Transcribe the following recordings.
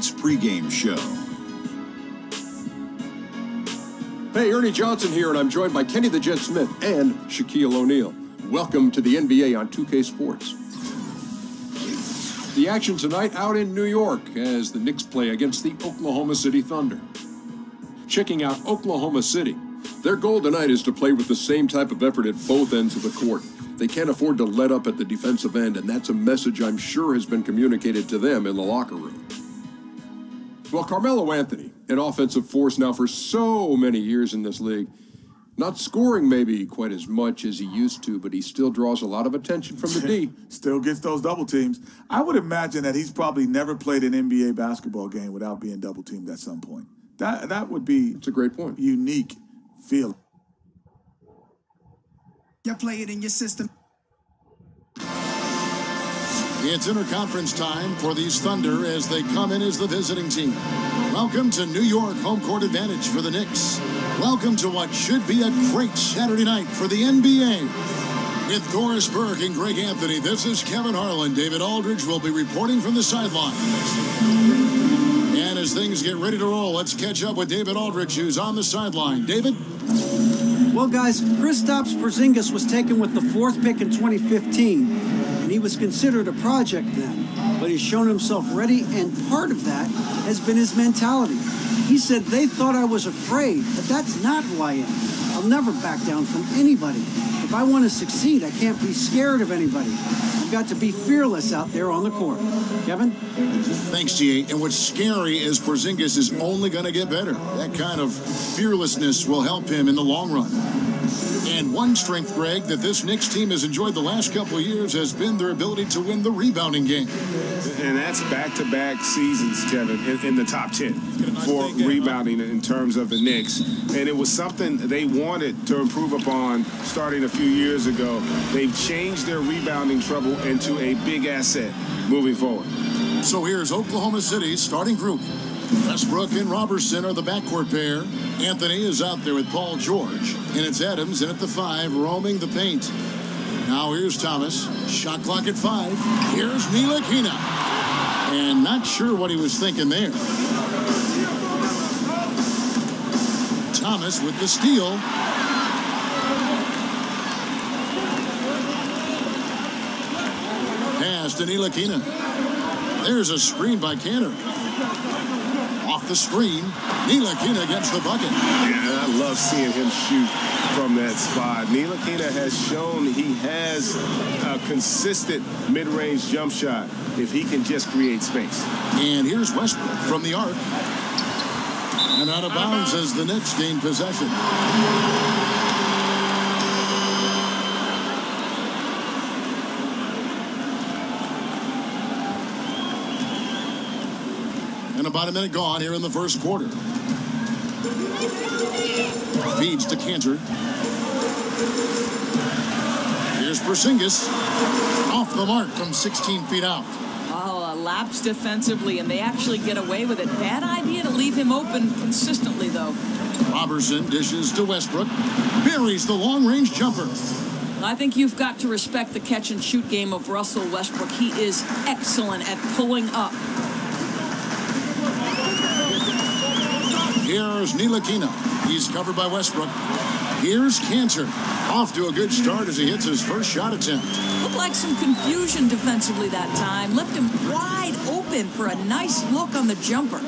Sports Pregame Show. Hey, Ernie Johnson here, and I'm joined by Kenny the Jet Smith and Shaquille O'Neal. Welcome to the NBA on 2K Sports. The action tonight out in New York as the Knicks play against the Oklahoma City Thunder. Checking out Oklahoma City. Their goal tonight is to play with the same type of effort at both ends of the court. They can't afford to let up at the defensive end, and that's a message I'm sure has been communicated to them in the locker room. Well, Carmelo Anthony, an offensive force now for so many years in this league, not scoring maybe quite as much as he used to, but he still draws a lot of attention from the D. Still gets those double teams. I would imagine that he's probably never played an NBA basketball game without being double teamed at some point. That would be It's a great point. Unique feeling. You play it in your system. It's interconference time for these Thunder as they come in as the visiting team. Welcome to New York, home court advantage for the Knicks. Welcome to what should be a great Saturday night for the NBA. With Doris Burke and Greg Anthony, this is Kevin Harlan. David Aldridge will be reporting from the sidelines. And as things get ready to roll, let's catch up with David Aldridge, who's on the sideline. David? Well, guys, Kristaps Porzingis was taken with the 4th pick in 2015, and he was considered a project then, but he's shown himself ready, and part of that has been his mentality. He said, they thought I was afraid, but that's not who I am. I'll never back down from anybody. If I want to succeed, I can't be scared of anybody. I've got to be fearless out there on the court. Kevin? Thanks, G.A. And what's scary is Porzingis is only going to get better. That kind of fearlessness will help him in the long run. And one strength, Greg, that this Knicks team has enjoyed the last couple of years has been their ability to win the rebounding game. And that's back-to-back seasons, Kevin, in the top 10 for rebounding in terms of the Knicks. And it was something they wanted to improve upon starting a few years ago. They've changed their rebounding trouble into a big asset moving forward. So here's Oklahoma City's starting group. Westbrook and Robertson are the backcourt pair. Anthony is out there with Paul George. And it's Adams in at the 5, roaming the paint. Now here's Thomas. Shot clock at 5. Here's Ntilikina. And not sure what he was thinking there. Thomas with the steal. Pass to Ntilikina. There's a screen by Cantor. Off the screen, Ntilikina gets the bucket. Yeah, I love seeing him shoot from that spot. Ntilikina has shown he has a consistent mid-range jump shot if he can just create space. And here's Westbrook from the arc. And out of bounds as the Knicks gain possession. And about a minute gone here in the first quarter. Feeds to Cantor. Here's Porzingis. Off the mark from 16 feet out. Oh, a lapse defensively, and they actually get away with it. Bad idea to leave him open consistently, though. Robertson dishes to Westbrook. Buries the long-range jumper. I think you've got to respect the catch-and-shoot game of Russell Westbrook. He is excellent at pulling up. Here's Ntilikina. He's covered by Westbrook. Here's Cantor. Off to a good start as he hits his first shot attempt. Looked like some confusion defensively that time. Left him wide open for a nice look on the jumper.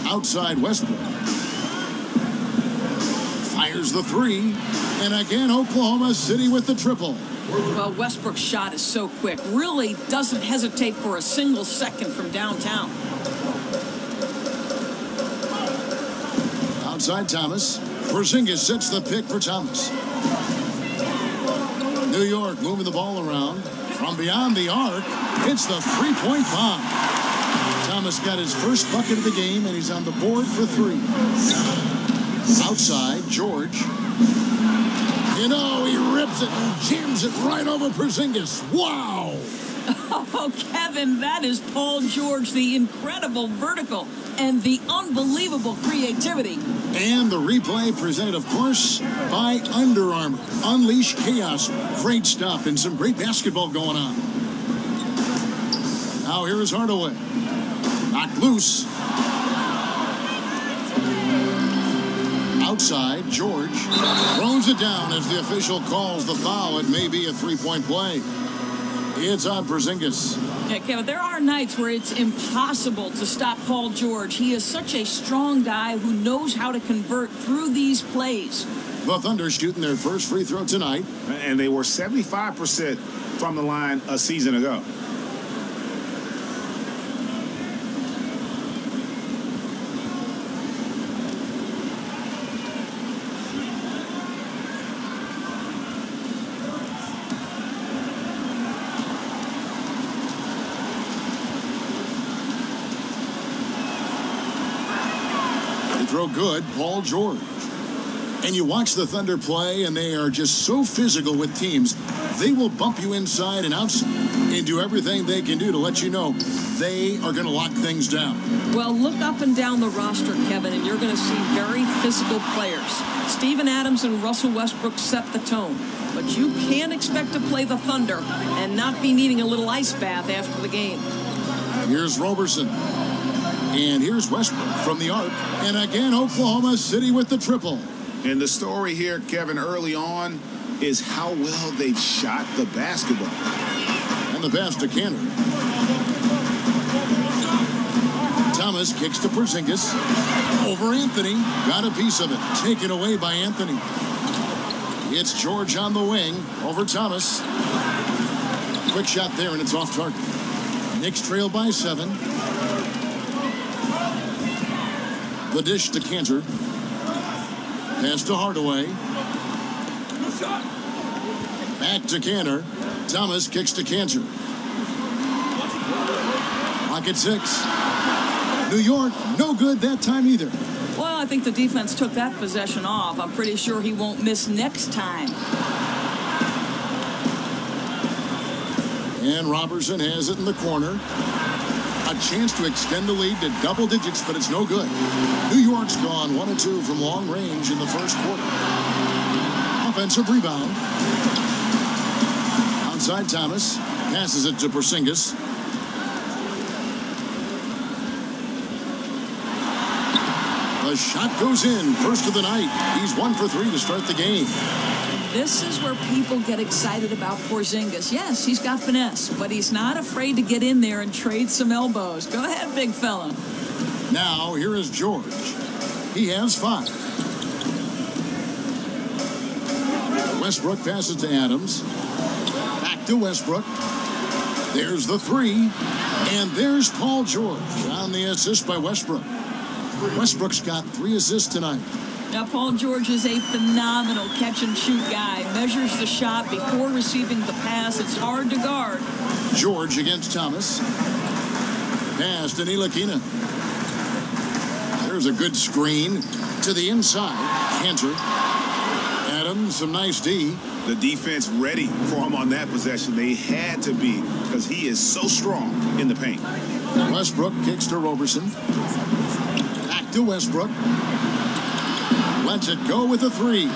Outside Westbrook. Fires the 3. And again, Oklahoma City with the triple. Well, Westbrook's shot is so quick. Really doesn't hesitate for a single second from downtown. Outside Thomas. Porzingis sets the pick for Thomas. New York moving the ball around. From beyond the arc, it's the three-point bomb. Thomas got his first bucket of the game, and he's on the board for 3. Outside, George. You know, he rips it and jams it right over Porzingis. Wow! Oh, Kevin, that is Paul George, the incredible vertical and the unbelievable creativity. And the replay presented, of course, by Under Armour. Unleash chaos. Great stuff and some great basketball going on. Now here is Hardaway. Knocked loose. Outside, George throws it down as the official calls the foul. It may be a three-point play. It's on Porzingis. Yeah, Kevin, there are nights where it's impossible to stop Paul George. He is such a strong guy who knows how to convert through these plays. The Thunder shooting their first free throw tonight. And they were 75% from the line a season ago. Throw good, Paul George. And you watch the Thunder play, and they are just so physical with teams. They will bump you inside and outside and do everything they can do to let you know they are going to lock things down. Well, look up and down the roster, Kevin, and you're going to see very physical players. Steven Adams and Russell Westbrook set the tone. But you can't expect to play the Thunder and not be needing a little ice bath after the game. Here's Roberson. And here's Westbrook from the arc. And again, Oklahoma City with the triple. And the story here, Kevin, early on is how well they've shot the basketball. And the pass to Canner. Thomas kicks to Porzingis. Over Anthony. Got a piece of it. Taken away by Anthony. It's George on the wing. Over Thomas. Quick shot there, and it's off target. Knicks trail by 7. The dish to Cantor. Pass to Hardaway. Back to Cantor. Thomas kicks to Cantor. Clock at 6. New York, no good that time either. Well, I think the defense took that possession off. I'm pretty sure he won't miss next time. And Robertson has it in the corner. A chance to extend the lead to double digits, but it's no good. New York's gone 1 of 2 from long range in the first quarter. Offensive rebound. Outside Thomas. Passes it to Porzingis. The shot goes in. First of the night. He's 1 for 3 to start the game. This is where people get excited about Porzingis. Yes, he's got finesse, but he's not afraid to get in there and trade some elbows. Go ahead, big fella. Now, here is George. He has 5. Westbrook passes to Adams. Back to Westbrook. There's the 3. And there's Paul George on the assist by Westbrook. Westbrook's got 3 assists tonight. Now, Paul George is a phenomenal catch-and-shoot guy. Measures the shot before receiving the pass. It's hard to guard. George against Thomas. Pass to Ntilikina. There's a good screen to the inside. Cantor. Adams, some nice D. The defense ready for him on that possession. They had to be because he is so strong in the paint. Westbrook kicks to Roberson. Back to Westbrook. Lets it go with a 3.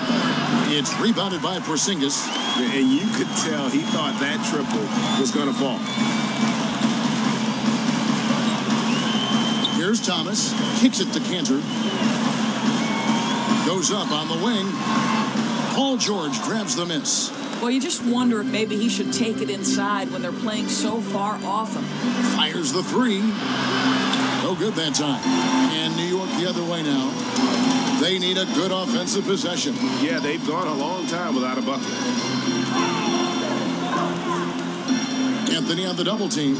It's rebounded by Porzingis. And you could tell he thought that triple was going to fall. Here's Thomas. Kicks it to Cantor. Goes up on the wing. Paul George grabs the miss. Well, you just wonder if maybe he should take it inside when they're playing so far off him. Fires the 3. No good that time. And New York the other way now. They need a good offensive possession. Yeah, they've gone a long time without a bucket. Anthony on the double team.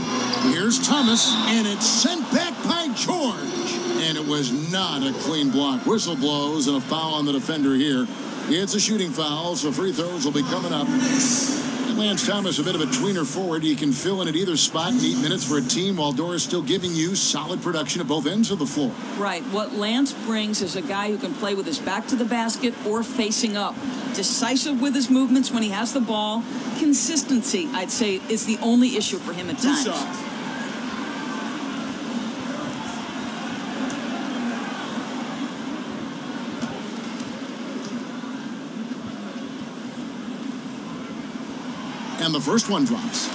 Here's Thomas, and it's sent back by George. And it was not a clean block. Whistle blows and a foul on the defender here. It's a shooting foul, so free throws will be coming up. Lance Thomas, a bit of a tweener forward. He can fill in at either spot and 8 minutes for a team while Dora's still giving you solid production at both ends of the floor. Right. What Lance brings is a guy who can play with his back to the basket or facing up. Decisive with his movements when he has the ball. Consistency, I'd say, is the only issue for him at times. And the first one drops.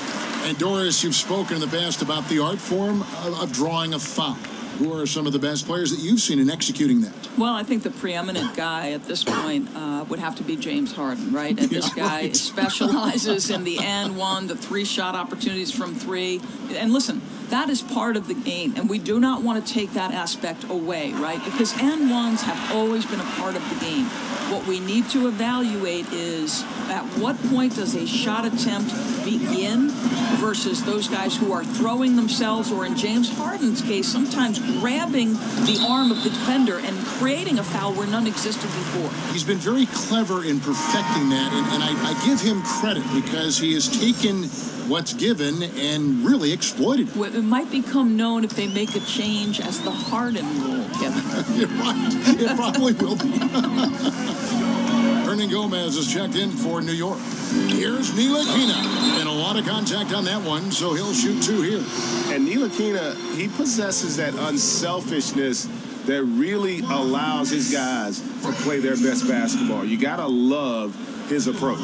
And Doris, you've spoken in the past about the art form of drawing a foul. Who are some of the best players that you've seen in executing that? Well, I think the preeminent guy at this point would have to be James Harden, right? And this guy specializes in the and one, the 3-shot opportunities from 3. And listen, that is part of the game, and we do not want to take that aspect away, right? Because and ones have always been a part of the game. What we need to evaluate is at what point does a shot attempt begin versus those guys who are throwing themselves, or in James Harden's case, sometimes grabbing the arm of the defender and creating a foul where none existed before. He's been very clever in perfecting that, and I give him credit because he has taken what's given and really exploited it. It might become known if they make a change as the Harden rule, Kevin. You're right. It probably will be. Hernan Gomez is checked in for New York. Here's Ntilikina. And a lot of contact on that one, so he'll shoot 2 here. And Ntilikina, he possesses that unselfishness that really allows his guys to play their best basketball. You got to love his approach.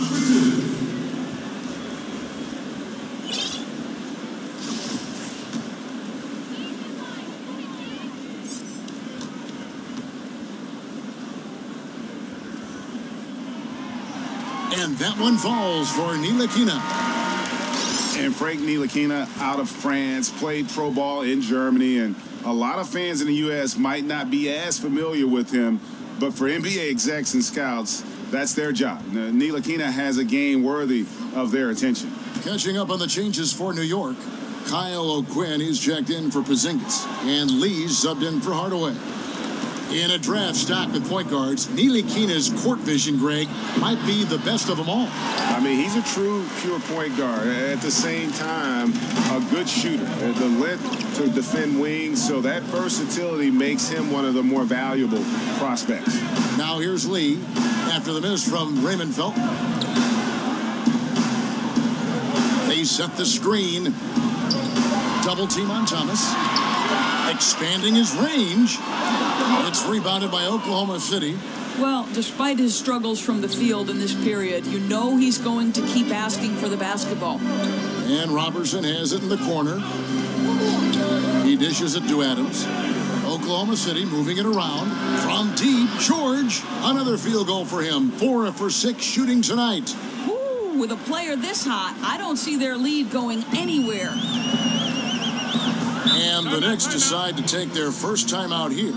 And that one falls for Ntilikina. And Frank Ntilikina out of France, played pro ball in Germany, and a lot of fans in the U.S. might not be as familiar with him, but for NBA execs and scouts, that's their job. Ntilikina has a game worthy of their attention. Catching up on the changes for New York, Kyle O'Quinn is checked in for Porzingis, and Lee's subbed in for Hardaway. In a draft stocked with point guards, Ntilikina's court vision, Greg, might be the best of them all. I mean, he's a true, pure point guard. At the same time, a good shooter. The length to defend wings, so that versatility makes him one of the more valuable prospects. Now here's Lee after the miss from Raymond Felton. They set the screen. Double team on Thomas. Expanding his range. It's rebounded by Oklahoma City. Well, despite his struggles from the field in this period, you know he's going to keep asking for the basketball. And Robertson has it in the corner. He dishes it to Adams. Oklahoma City moving it around. From deep, George. Another field goal for him. 4 for 6 shooting tonight. Ooh, with a player this hot, I don't see their lead going anywhere. And the Knicks decide to take their first time out here.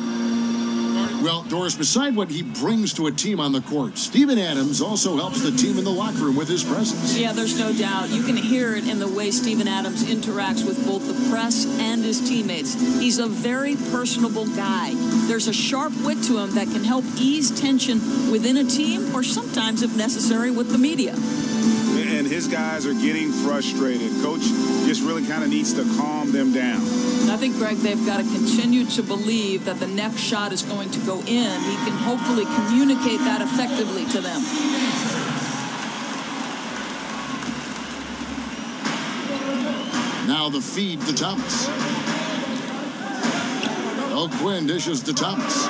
Well, Doris, beside what he brings to a team on the court, Steven Adams also helps the team in the locker room with his presence. Yeah, there's no doubt. You can hear it in the way Steven Adams interacts with both the press and his teammates. He's a very personable guy. There's a sharp wit to him that can help ease tension within a team, or sometimes, if necessary, with the media. And his guys are getting frustrated. Coach just really kind of needs to calm them down. I think, Greg, they've got to continue to believe that the next shot is going to go in. He can hopefully communicate that effectively to them. Now the feed to Thomas. O'Quinn dishes to Thomas.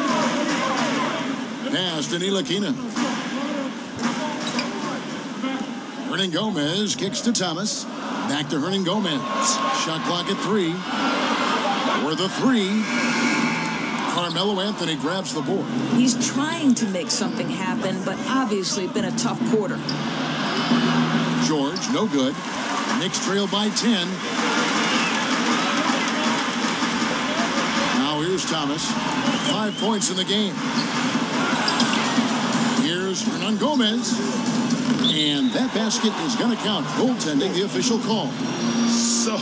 Pass to Ntilikina. Hernan Gomez kicks to Thomas. Back to Hernan Gomez. Shot clock at 3. For the 3. Carmelo Anthony grabs the board. He's trying to make something happen, but obviously been a tough quarter. George, no good. Knicks trail by 10. Now here's Thomas. 5 points in the game. Here's Hernan Gomez. And that basket is going to count. Goaltending, the official call. So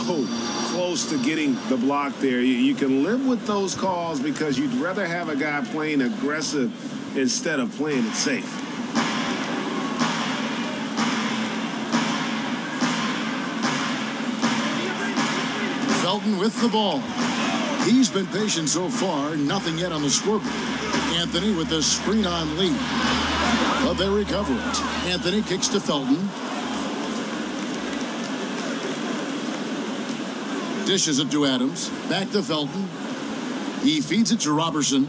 close to getting the block there. You can live with those calls because you'd rather have a guy playing aggressive instead of playing it safe. Felton with the ball. He's been patient so far. Nothing yet on the scoreboard. Anthony with the screen on Lee. But they recover it. Anthony kicks to Felton. Dishes it to Adams. Back to Felton. He feeds it to Robertson.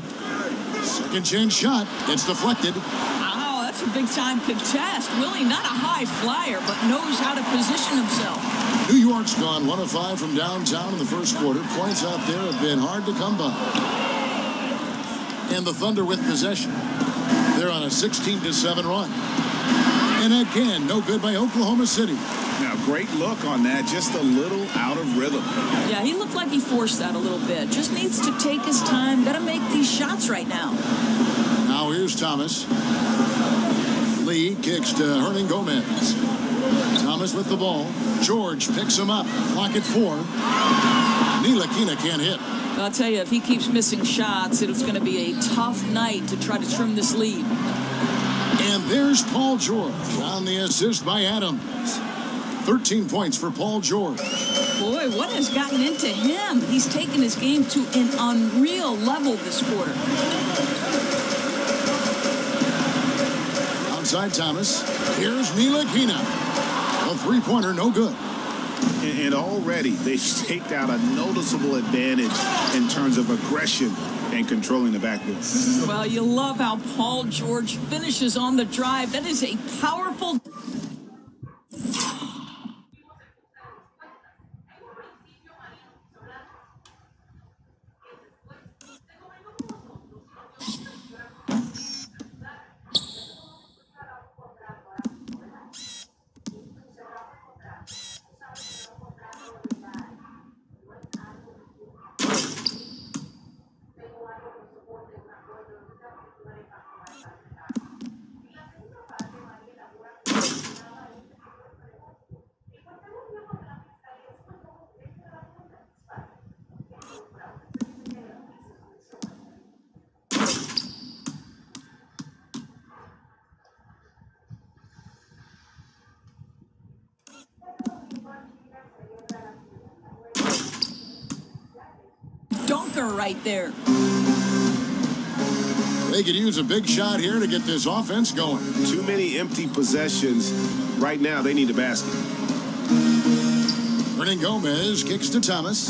Second chance shot. It's deflected. Wow, that's a big time contest. Willie, not a high flyer, but knows how to position himself. New York's gone 1 of 5 from downtown in the first quarter. Points out there have been hard to come by. And the Thunder with possession. They're on a 16-7 run. And again, no good by Oklahoma City. Now, great look on that. Just a little out of rhythm. Yeah, he looked like he forced that a little bit. Just needs to take his time. Got to make these shots right now. Now here's Thomas. Lee kicks to Hernan Gomez. Thomas with the ball. George picks him up. Clock at 4. Ntilikina can't hit. I'll tell you, if he keeps missing shots, it's going to be a tough night to try to trim this lead. And there's Paul George on the assist by Adams. 13 points for Paul George. Boy, what has gotten into him? He's taken his game to an unreal level this quarter. Outside Thomas. Here's Ntilikina. A three-pointer, no good. And already they've staked out a noticeable advantage in terms of aggression and controlling the backboard. Well, you love how Paul George finishes on the drive. That is a powerful... Dunker right there. They could use a big shot here to get this offense going. Too many empty possessions. Right now, they need a basket. Hernan Gomez kicks to Thomas.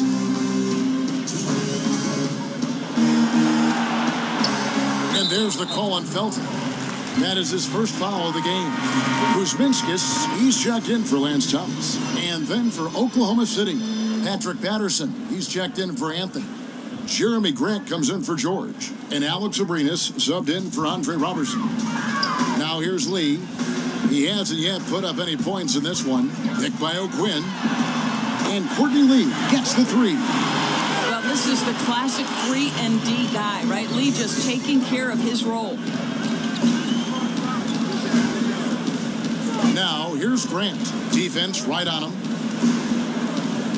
And there's the call on Felton. That is his first foul of the game. Kuzminskis, he's checked in for Lance Thomas. And then for Oklahoma City, Patrick Patterson, he's checked in for Anthony. Jeremy Grant comes in for George. And Alex Abrinas subbed in for Andre Robertson. Now here's Lee. He hasn't yet put up any points in this one. Picked by O'Quinn. And Courtney Lee gets the three. Well, this is the classic 3-and-D guy, right? Lee just taking care of his role. Now here's Grant. Defense right on him.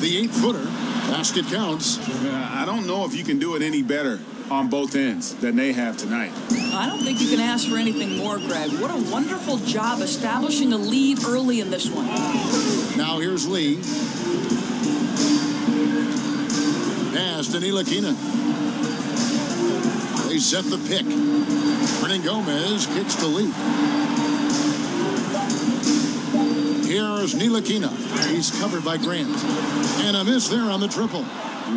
The 8-footer. Basket counts. I don't know if you can do it any better on both ends than they have tonight. I don't think you can ask for anything more, Greg. What a wonderful job establishing a lead early in this one. Now here's Lee. Pass to Ntilikina. They set the pick. Hernan Gomez kicks to Lee. Here's Ntilikina. He's covered by Grant. And a miss there on the triple.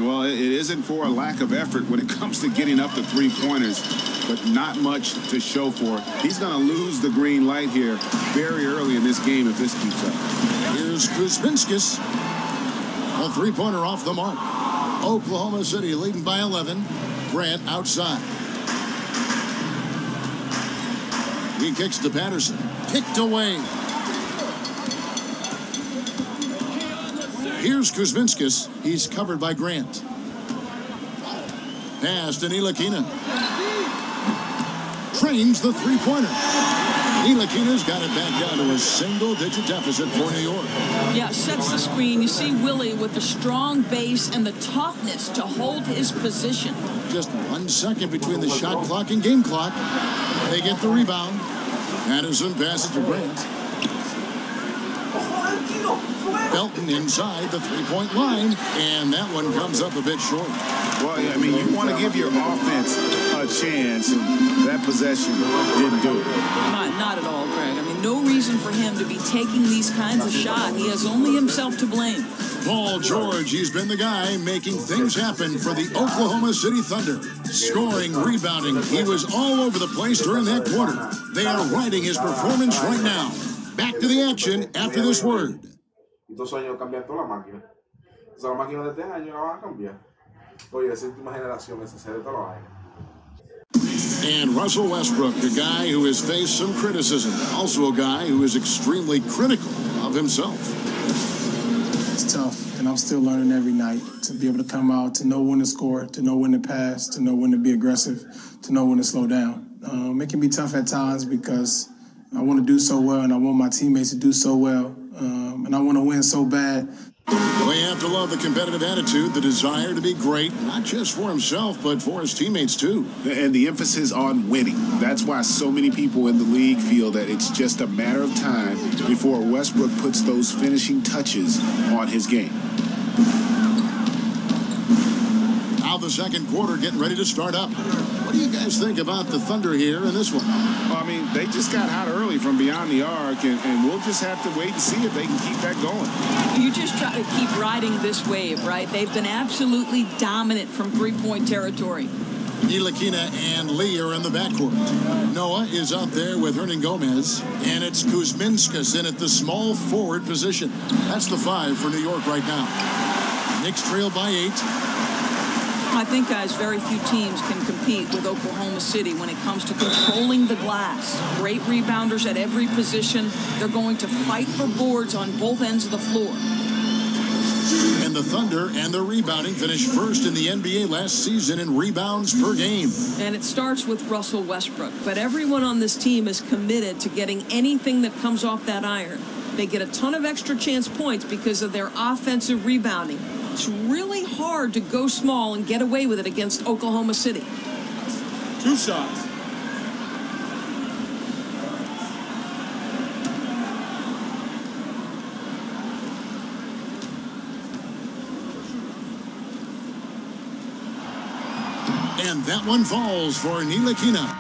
Well, it isn't for a lack of effort when it comes to getting up the three-pointers, but not much to show for it. He's going to lose the green light here very early in this game if this keeps up. Here's Kuzminskis. A three-pointer off the mark. Oklahoma City leading by 11. Grant outside. He kicks to Patterson. Picked away. Here's Kuzminskis. He's covered by Grant. Pass to Ntilikina. Trains the three-pointer. Ntilikina's got it back down to a single-digit deficit for New York. Yeah, sets the screen. You see Willie with the strong base and the toughness to hold his position. Just 1 second between the shot clock and game clock. They get the rebound. Patterson passes to Grant. Felton inside the three-point line, and that one comes up a bit short. Well, I mean, you want to give your offense a chance, and that possession didn't do it. Not at all, Greg. I mean, no reason for him to be taking these kinds of shots. He has only himself to blame. Paul George, he's been the guy making things happen for the Oklahoma City Thunder. Scoring, rebounding, he was all over the place during that quarter. They are riding his performance right now. Back to the action after this word. estos años cambian toda la máquina. Entonces la máquina de este año la van a cambiar. Oye, de esa última generación, esa serie de toda la vaina. And Russell Westbrook, a guy who has faced some criticism, also a guy who is extremely critical of himself. It's tough, and I'm still learning every night to be able to come out, to know when to score, to know when to pass, to know when to be aggressive, to know when to slow down. It can be tough at times because I want to do so well, and I want my teammates to do so well, and I want to win so bad. Well, you have to love the competitive attitude, the desire to be great, not just for himself, but for his teammates, too. And the emphasis on winning. That's why so many people in the league feel that it's just a matter of time before Westbrook puts those finishing touches on his game. Now the second quarter getting ready to start up. What do you guys think about the Thunder here in this one? Well, I mean, they just got hot early from beyond the arc, and we'll just have to wait and see if they can keep that going. You just try to keep riding this wave, right? They've been absolutely dominant from three-point territory. Ntilikina and Lee are in the backcourt. Noah is out there with Hernan Gomez, and it's Kuzminskas in at the small forward position. That's the 5 for New York right now. Knicks trail by 8. I think, guys, very few teams can compete with Oklahoma City when it comes to controlling the glass. Great rebounders at every position. They're going to fight for boards on both ends of the floor. And the Thunder and their rebounding finished first in the NBA last season in rebounds per game. And it starts with Russell Westbrook. But everyone on this team is committed to getting anything that comes off that iron. They get a ton of extra chance points because of their offensive rebounding. It's really hard to go small and get away with it against Oklahoma City. 2 shots. And that one falls for Ntilikina.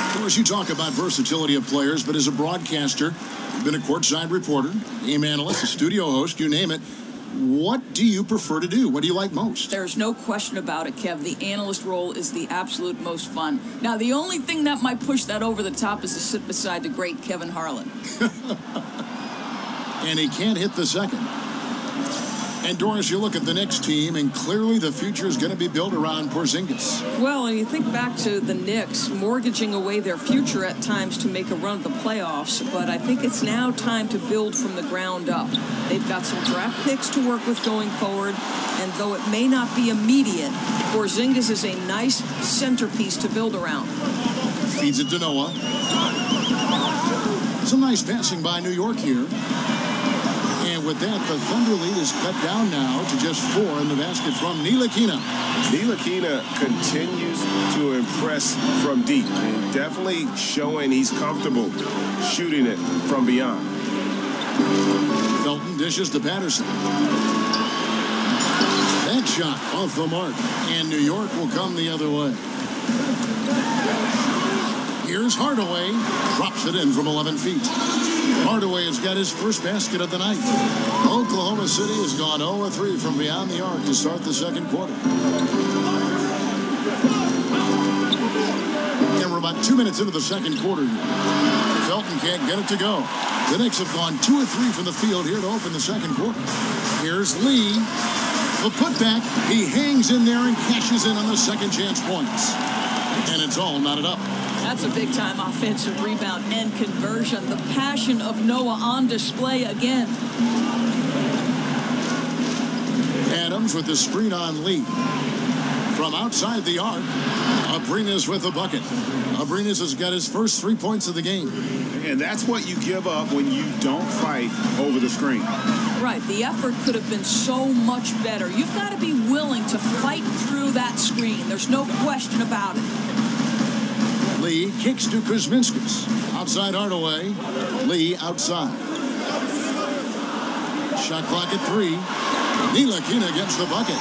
Of course, you talk about versatility of players, but as a broadcaster, you've been a courtside reporter, game analyst, a studio host, you name it. What do you prefer to do? What do you like most? There's no question about it, Kev. The analyst role is the absolute most fun. Now, the only thing that might push that over the top is to sit beside the great Kevin Harlan. And he can't hit the second. And Doris, you look at the Knicks team, and clearly the future is going to be built around Porzingis. Well, and you think back to the Knicks mortgaging away their future at times to make a run at the playoffs, but I think it's now time to build from the ground up. They've got some draft picks to work with going forward, and though it may not be immediate, Porzingis is a nice centerpiece to build around. Feeds it to Noah. Some nice passing by New York here. And with that, the Thunder lead is cut down now to just 4 in the basket from Ntilikina. Ntilikina continues to impress from deep, and definitely showing he's comfortable shooting it from beyond. Felton dishes to Patterson. That shot off the mark, and New York will come the other way. Here's Hardaway, drops it in from 11 feet. Hardaway has got his first basket of the night. Oklahoma City has gone 0-3 from beyond the arc to start the second quarter. And we're about 2 minutes into the second quarter here. Felton can't get it to go. The Knicks have gone 2 of 3 from the field here to open the second quarter. Here's Lee. The putback. He hangs in there and cashes in on the second chance points. And it's all knotted up. That's a big-time offensive rebound and conversion. The passion of Noah on display again. Adams with the screen on Lee. From outside the arc, Abrines with the bucket. Abrines has got his first 3 points of the game. And that's what you give up when you don't fight over the screen. Right. The effort could have been so much better. You've got to be willing to fight through that screen. There's no question about it. Lee kicks to Kuzminskas. Outside Hardaway. Lee outside. Shot clock at 3. Ntilikina gets the bucket.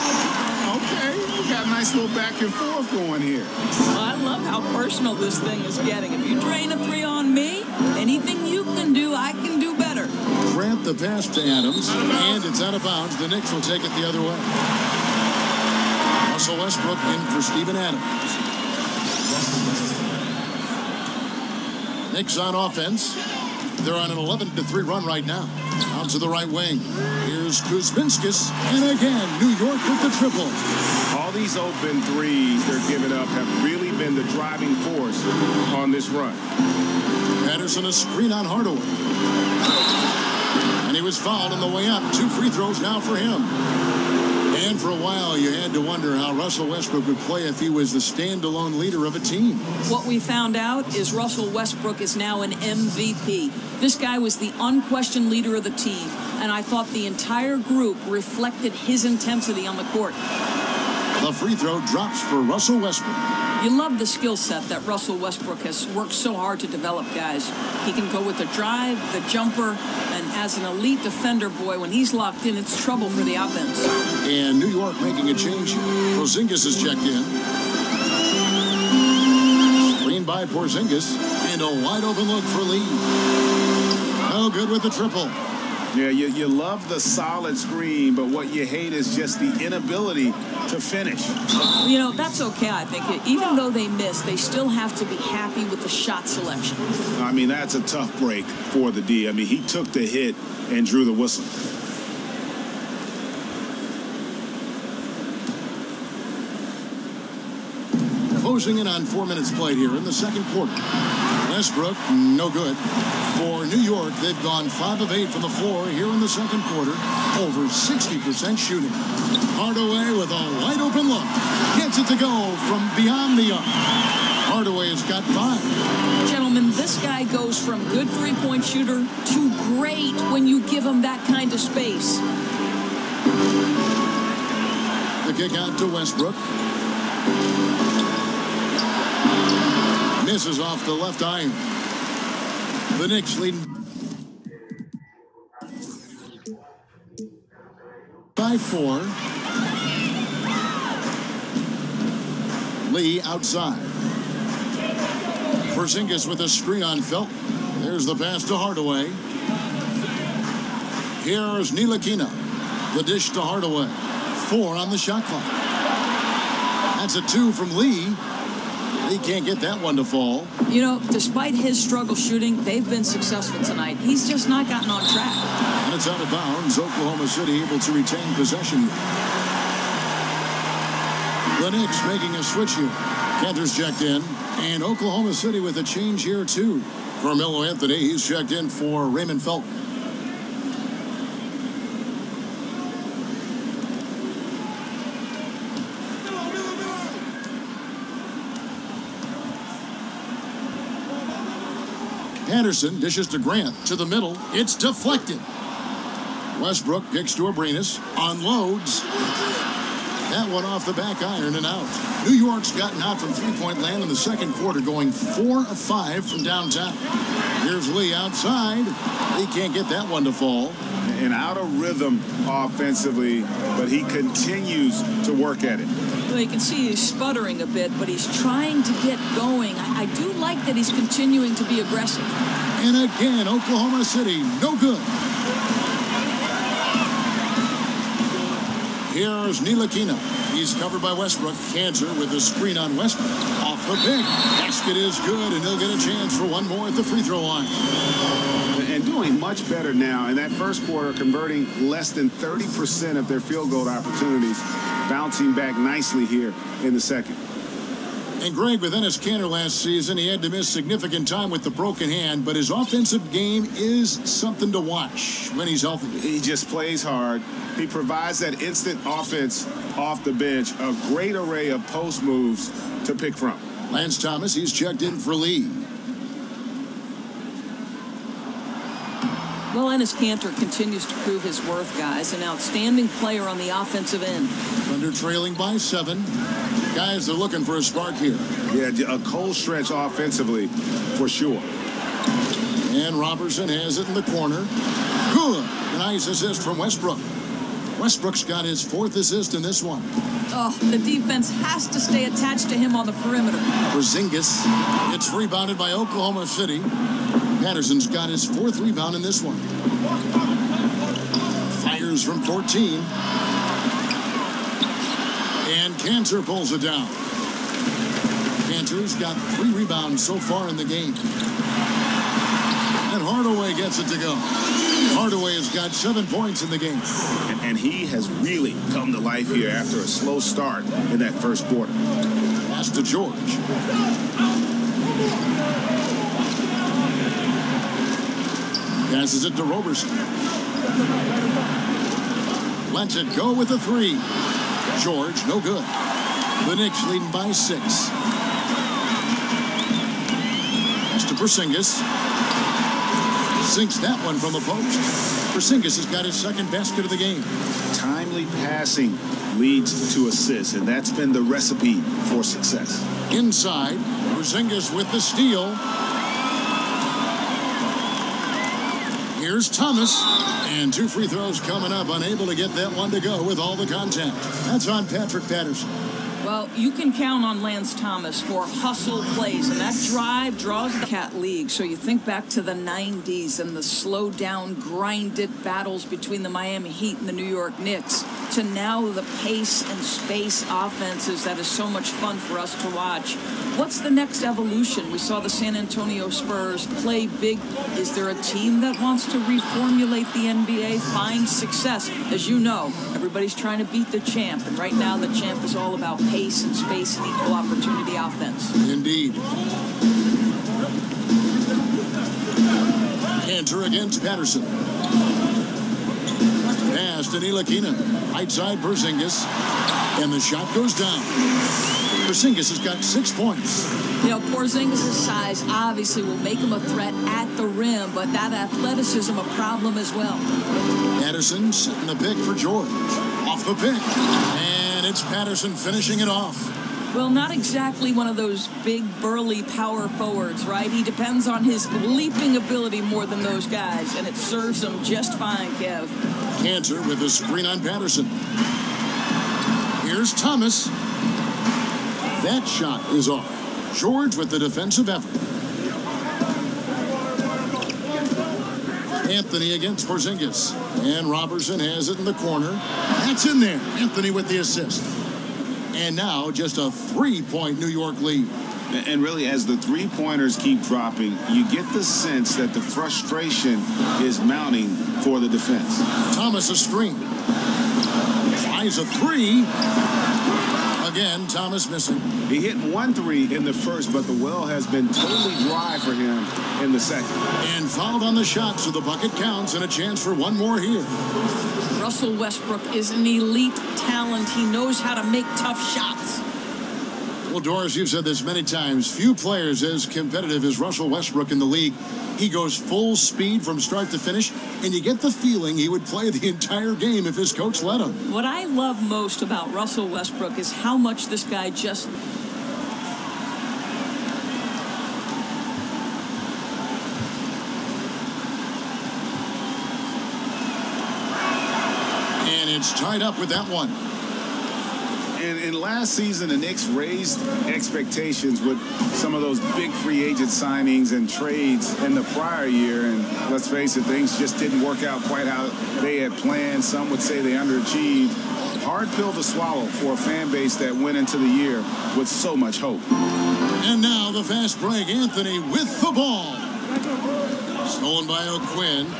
Okay, we got a nice little back and forth going here. Well, I love how personal this thing is getting. If you drain a 3 on me, anything you can do, I can do better. Grant the pass to Adams, and it's out of bounds. The Knicks will take it the other way. Russell Westbrook in for Steven Adams. Knicks on offense. They're on an 11-3 run right now. Out to the right wing. Here's Kuzminskis. And again, New York with the triple. All these open threes they're giving up have really been the driving force on this run. Patterson a screen on Hardaway. And he was fouled on the way up. 2 free throws now for him. And for a while, you had to wonder how Russell Westbrook would play if he was the standalone leader of a team. What we found out is Russell Westbrook is now an MVP. This guy was the unquestioned leader of the team, and I thought the entire group reflected his intensity on the court. The free throw drops for Russell Westbrook. You love the skill set that Russell Westbrook has worked so hard to develop, guys. He can go with the drive, the jumper, and as an elite defender, boy, when he's locked in, it's trouble for the offense. And New York making a change here. Porzingis is checked in. Screen by Porzingis. And a wide open look for Lee. No good with the triple. Yeah, you love the solid screen, but what you hate is just the inability to finish. You know, that's okay, I think. Even though they miss, they still have to be happy with the shot selection. I mean, that's a tough break for the D. I mean, he took the hit and drew the whistle. Closing in on 4 minutes played here in the second quarter. Westbrook, no good. For New York, they've gone 5 of 8 from the floor here in the second quarter. Over 60% shooting. Hardaway with a wide open look. Gets it to go from beyond the arc. Hardaway has got 5. Gentlemen, this guy goes from good three-point shooter to great when you give him that kind of space. The kick out to Westbrook. Misses off the left iron. The Knicks lead by 4. Lee outside. Porzingis with a screen on Felt. There's the pass to Hardaway. Here's Ntilikina. The dish to Hardaway. 4 on the shot clock. That's a 2 from Lee. He can't get that one to fall. You know, despite his struggle shooting, they've been successful tonight. He's just not gotten on track. And it's out of bounds. Oklahoma City able to retain possession. The Knicks making a switch here. Cantor's checked in. And Oklahoma City with a change here, too. Carmelo Anthony, he's checked in for Raymond Felton. Patterson dishes to Grant to the middle. It's deflected. Westbrook kicks to Abrinas. Unloads. That one off the back iron and out. New York's gotten out from three-point land in the second quarter, going 4 of 5 from downtown. Here's Lee outside. He can't get that one to fall. And out of rhythm offensively, but he continues to work at it. Well, you can see he's sputtering a bit, but he's trying to get going. I do like that he's continuing to be aggressive. And again, Oklahoma City, no good. Here's Ntilikina. He's covered by Westbrook. Cantor with a screen on Westbrook. Off the pick. Basket is good, and he'll get a chance for one more at the free throw line. And doing much better now. In that first quarter, converting less than 30% of their field goal opportunities. Bouncing back nicely here in the second. And Greg, with Enes Kanter last season, he had to miss significant time with the broken hand, but his offensive game is something to watch when he's healthy. He just plays hard. He provides that instant offense off the bench, a great array of post moves to pick from. Lance Thomas, he's checked in for Lee. Well, Enes Kanter continues to prove his worth, guys. An outstanding player on the offensive end. Thunder trailing by 7. Guys, they're looking for a spark here. Yeah, a cold stretch offensively for sure. And Robertson has it in the corner. Good. A nice assist from Westbrook. Westbrook's got his 4th assist in this one. Oh, the defense has to stay attached to him on the perimeter. Porzingis. It's rebounded by Oklahoma City. Patterson's got his 4th rebound in this one. Fires from 14. And Cantor pulls it down. Cantor's got 3 rebounds so far in the game. gets it to go. Hardaway has got 7 points in the game. And he has really come to life here after a slow start in that first quarter. Pass to George. Passes it to Roberson. Lets it go with a 3. George, no good. The Knicks leading by 6. Pass to Porzingis. Sinks that one from the post. Porzingis has got his second basket of the game. Timely passing leads to assists, and that's been the recipe for success. Inside, Porzingis with the steal. Here's Thomas, and 2 free throws coming up, unable to get that one to go with all the contact. That's on Patrick Patterson. Well, you can count on Lance Thomas for hustle plays, and that drive draws the Cat League. So you think back to the 90s and the slow-down, grinded battles between the Miami Heat and the New York Knicks, to now the pace and space offenses that is so much fun for us to watch. What's the next evolution? We saw the San Antonio Spurs play big. Is there a team that wants to reformulate the NBA, find success? As you know, everybody's trying to beat the champ, and right now the champ is all about pace and space and equal opportunity offense. Indeed. Cantor against Patterson. Pass to Ntilikina. Right side Porzingis. And the shot goes down. Porzingis has got 6 points. You know, Porzingis' size obviously will make him a threat at the rim, but that athleticism a problem as well. Patterson setting the pick for George. Off the pick. And it's Patterson finishing it off. Well, not exactly one of those big, burly power forwards, right? He depends on his leaping ability more than those guys, and it serves him just fine, Kev. Cantor with the screen on Patterson. Here's Thomas. That shot is off. George with the defensive effort. Anthony against Porzingis. And Robertson has it in the corner. That's in there. Anthony with the assist. And now just a 3-point New York lead. And really, as the three-pointers keep dropping, you get the sense that the frustration is mounting for the defense. Thomas a screen. Tries a 3. Again, Thomas missing. He hit 1 3 in the first, but the well has been totally dry for him in the second. And fouled on the shot, so the bucket counts, and a chance for one more here. Russell Westbrook is an elite talent. He knows how to make tough shots. Well, Doris, you've said this many times. Few players as competitive as Russell Westbrook in the league. He goes full speed from start to finish, and you get the feeling he would play the entire game if his coach let him. What I love most about Russell Westbrook is how much this guy just... And it's tied up with that one. And last season, the Knicks raised expectations with some of those big free agent signings and trades in the prior year. And let's face it, things just didn't work out quite how they had planned. Some would say they underachieved. Hard pill to swallow for a fan base that went into the year with so much hope. And now the fast break. Anthony with the ball. Stolen by O'Quinn.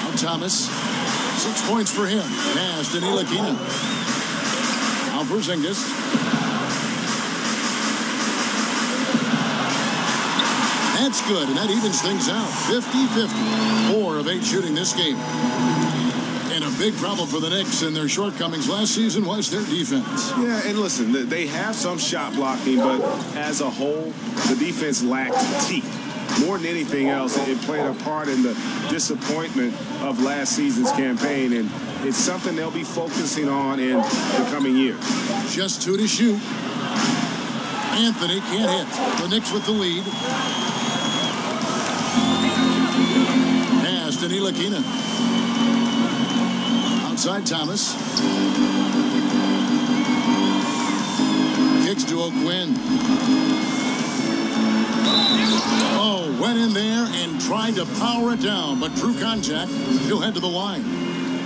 Now Thomas. 6 points for him. Pass to Ntilikina. Now Porzingis. That's good, and that evens things out. 50-50. 4 of 8 shooting this game. And a big problem for the Knicks and their shortcomings last season was their defense. Yeah, and listen, they have some shot blocking, but as a whole, the defense lacked teeth. More than anything else, it played a part in the disappointment of last season's campaign, and it's something they'll be focusing on in the coming year. Just 2 to shoot. Anthony can't hit. The Knicks with the lead. Pass to Ntilikina. Outside Thomas. Kicks to O'Quinn. Oh, went in there and tried to power it down, but true contact. He'll head to the line.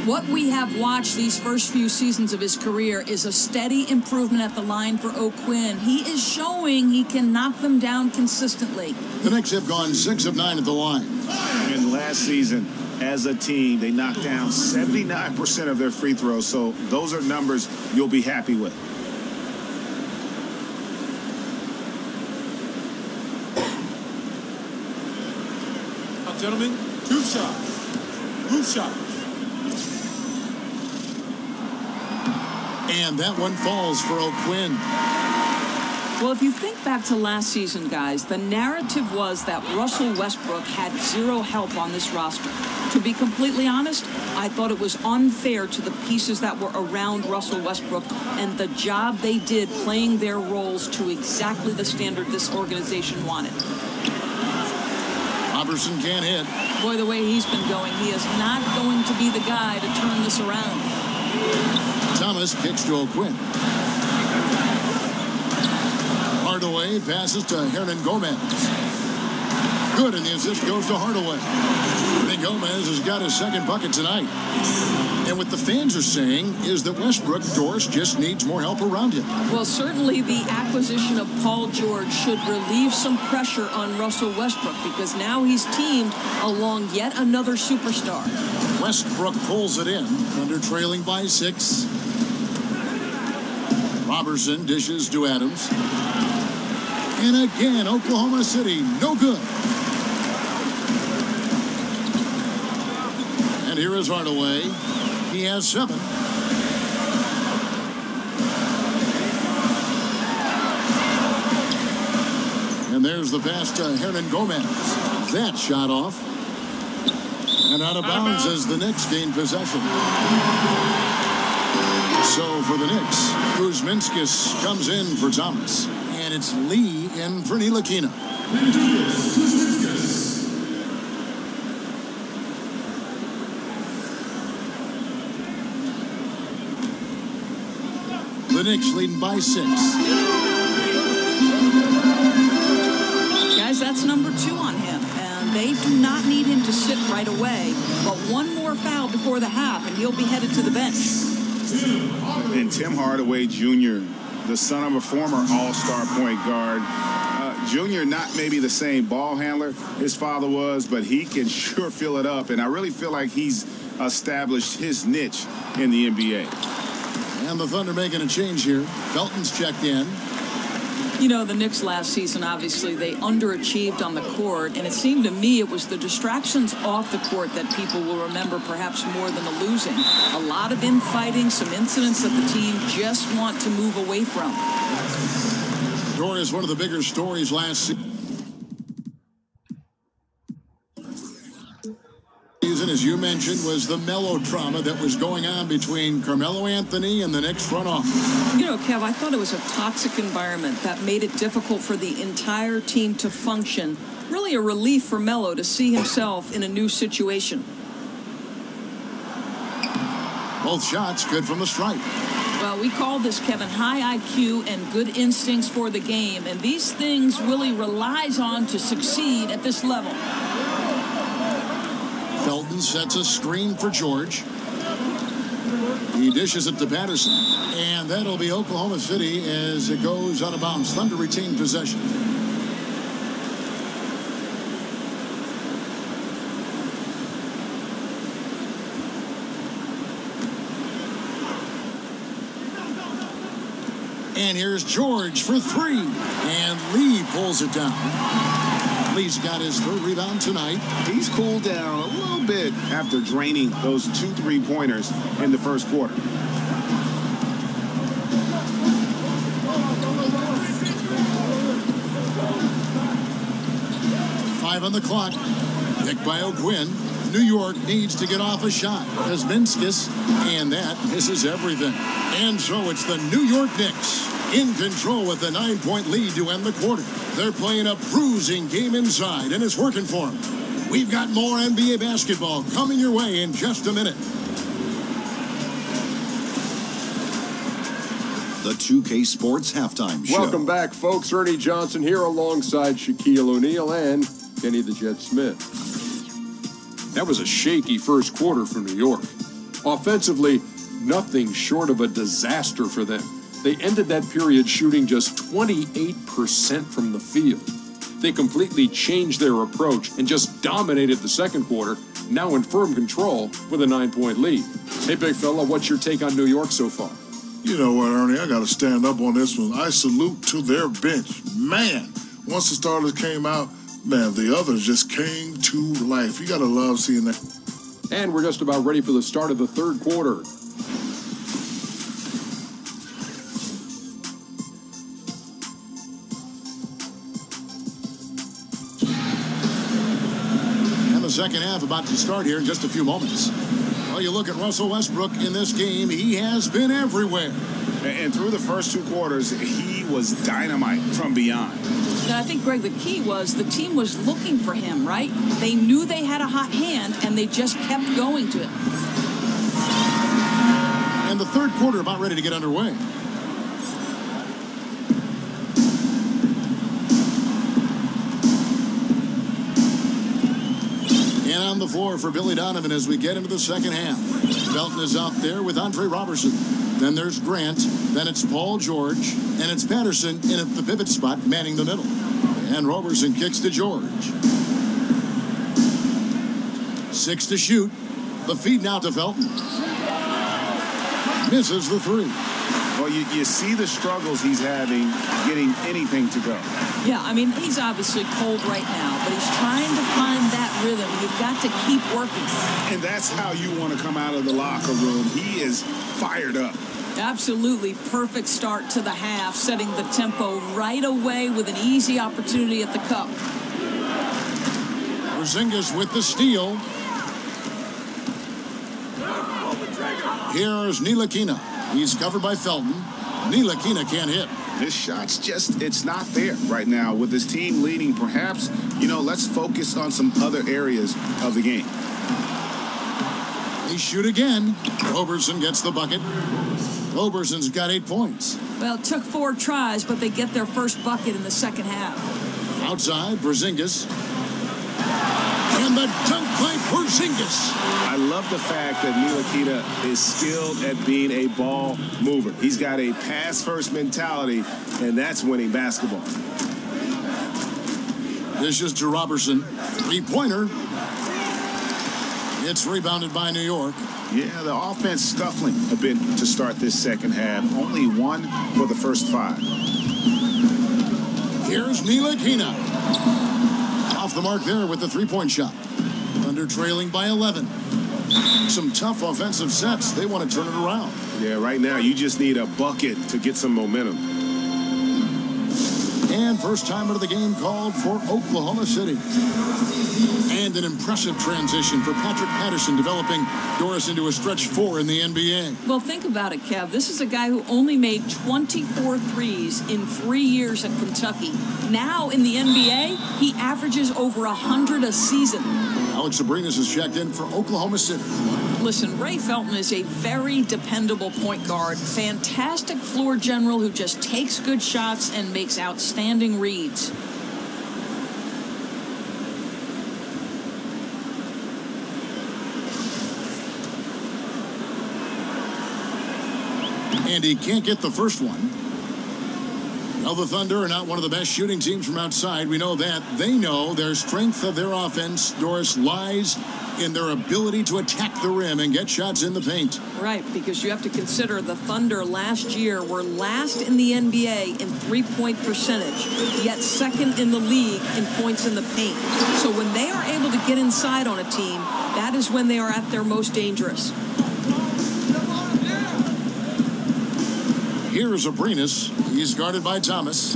What we have watched these first few seasons of his career is a steady improvement at the line for O'Quinn. He is showing he can knock them down consistently. The Knicks have gone 6 of 9 at the line. And last season, as a team, they knocked down 79% of their free throws, so those are numbers you'll be happy with. Gentlemen, roof shot. Roof shot. And that one falls for O'Quinn. Well, if you think back to last season, guys, the narrative was that Russell Westbrook had zero help on this roster. To be completely honest, I thought it was unfair to the pieces that were around Russell Westbrook and the job they did playing their roles to exactly the standard this organization wanted. Robertson can't hit. Boy, the way he's been going, he is not going to be the guy to turn this around. Thomas kicks to O'Quinn. Hardaway passes to Hernan Gomez. Good, and the assist goes to Hardaway. Hernan Gomez has got his second bucket tonight. And what the fans are saying is that Westbrook, Doris, just needs more help around him. Well, certainly the acquisition of Paul George should relieve some pressure on Russell Westbrook because now he's teamed along yet another superstar. Westbrook pulls it in under trailing by 6. Robertson dishes to Adams. And again, Oklahoma City, no good. And here is Hardaway. He has 7. And there's the pass to Hernan Gomez. That shot off. And out of bounds as the Knicks gain possession. So for the Knicks, Kuzminskis comes in for Thomas. And it's Lee in for Ntilikina. The Knicks leading by 6. Guys, that's number 2 on him. And they do not need him to sit right away. But one more foul before the half, and he'll be headed to the bench. And Tim Hardaway Jr., the son of a former all-star point guard. Junior, not maybe the same ball handler his father was, but he can sure fill it up. And I really feel like he's established his niche in the NBA. And the Thunder making a change here. Felton's checked in. You know, the Knicks last season, obviously, they underachieved on the court, and it seemed to me it was the distractions off the court that people will remember perhaps more than the losing. A lot of infighting, some incidents that the team just want to move away from. Doris, one of the bigger stories last season, as you mentioned, was the melodrama that was going on between Carmelo Anthony and the Knicks front office. You know, Kev, I thought it was a toxic environment that made it difficult for the entire team to function. Really a relief for Melo to see himself in a new situation. Both shots good from the stripe. Well, we call this, Kevin, high IQ and good instincts for the game, and these things Willie relies on to succeed at this level. Felton sets a screen for George. He dishes it to Patterson. And that'll be Oklahoma City as it goes out of bounds. Thunder retain possession. And here's George for 3. And Lee pulls it down. Lee's got his 3rd rebound tonight. He's cooled down a little bit after draining those 2 3-pointers in the first quarter. Five on the clock. Picked by O'Quinn. New York needs to get off a shot. Kuzminskis, and that misses everything. And so it's the New York Knicks in control with a 9-point lead to end the quarter. They're playing a bruising game inside, and it's working for them. We've got more NBA basketball coming your way in just a minute. The 2K Sports Halftime Show. Welcome back, folks. Ernie Johnson here alongside Shaquille O'Neal and Kenny the Jet Smith. That was a shaky first quarter for New York. Offensively, nothing short of a disaster for them. They ended that period shooting just 28% from the field. They completely changed their approach and just dominated the second quarter, now in firm control with a 9-point lead. Hey, big fella, what's your take on New York so far? You know what, Ernie, I got to stand up on this one. I salute to their bench. Man, once the starters came out, man, the others just came to life. You got to love seeing that. And we're just about ready for the start of the third quarter. Second half about to start here in just a few moments. Well, you look at Russell Westbrook in this game, he has been everywhere. And through the first two quarters, he was dynamite from beyond. Now, I think, Greg, the key was the team was looking for him, right? They knew they had a hot hand, and they just kept going to it. And the third quarter about ready to get underway. On the floor for Billy Donovan as we get into the second half. Felton is out there with Andre Robertson. Then there's Grant. Then it's Paul George. And it's Patterson in at the pivot spot, manning the middle. And Robertson kicks to George. 6 to shoot. The feed now to Felton. Misses the three. Well, you see the struggles he's having getting anything to go. Yeah, I mean, he's obviously cold right now, but he's trying to find that rhythm. You've got to keep working. And that's how you want to come out of the locker room. He is fired up. Absolutely perfect start to the half, setting the tempo right away with an easy opportunity at the cup. Porzingis with the steal. Here's Ntilikina. He's covered by Felton. Ntilikina can't hit. This shot's just, it's not there right now. With his team leading, perhaps, let's focus on some other areas of the game. They shoot again. Robertson gets the bucket. Roberson's got 8 points. Well, it took 4 tries, but they get their first bucket in the second half. Outside, Porzingis. And the dunk by Porzingis. I love the fact that Ntilikina is skilled at being a ball mover. He's got a pass-first mentality, and that's winning basketball. This is to Robertson. 3-pointer. It's rebounded by New York. Yeah, the offense scuffling a bit to start this second half. Only 1 for the first 5. Here's Ntilikina. Off the mark there with the 3-point shot. Thunder trailing by 11. Some tough offensive sets. They want to turn it around. Yeah, right now you just need a bucket to get some momentum. And first time out of the game called for Oklahoma City. And an impressive transition for Patrick Patterson, developing Doris into a stretch 4 in the NBA. Well, think about it, Kev. This is a guy who only made 24 threes in 3 years at Kentucky. Now in the NBA, he averages over 100 a season. Alex Abrinas is checked in for Oklahoma City. Listen, Ray Felton is a very dependable point guard, fantastic floor general who just takes good shots and makes outstanding reads. And he can't get the first one. Well, the Thunder are not one of the best shooting teams from outside. We know that. They know their strength of their offense, Doris, lies in their ability to attack the rim and get shots in the paint. Right, because you have to consider the Thunder last year were last in the NBA in three-point percentage, yet second in the league in points in the paint. So when they are able to get inside on a team, that is when they are at their most dangerous. Here's Abrinas. He's guarded by Thomas.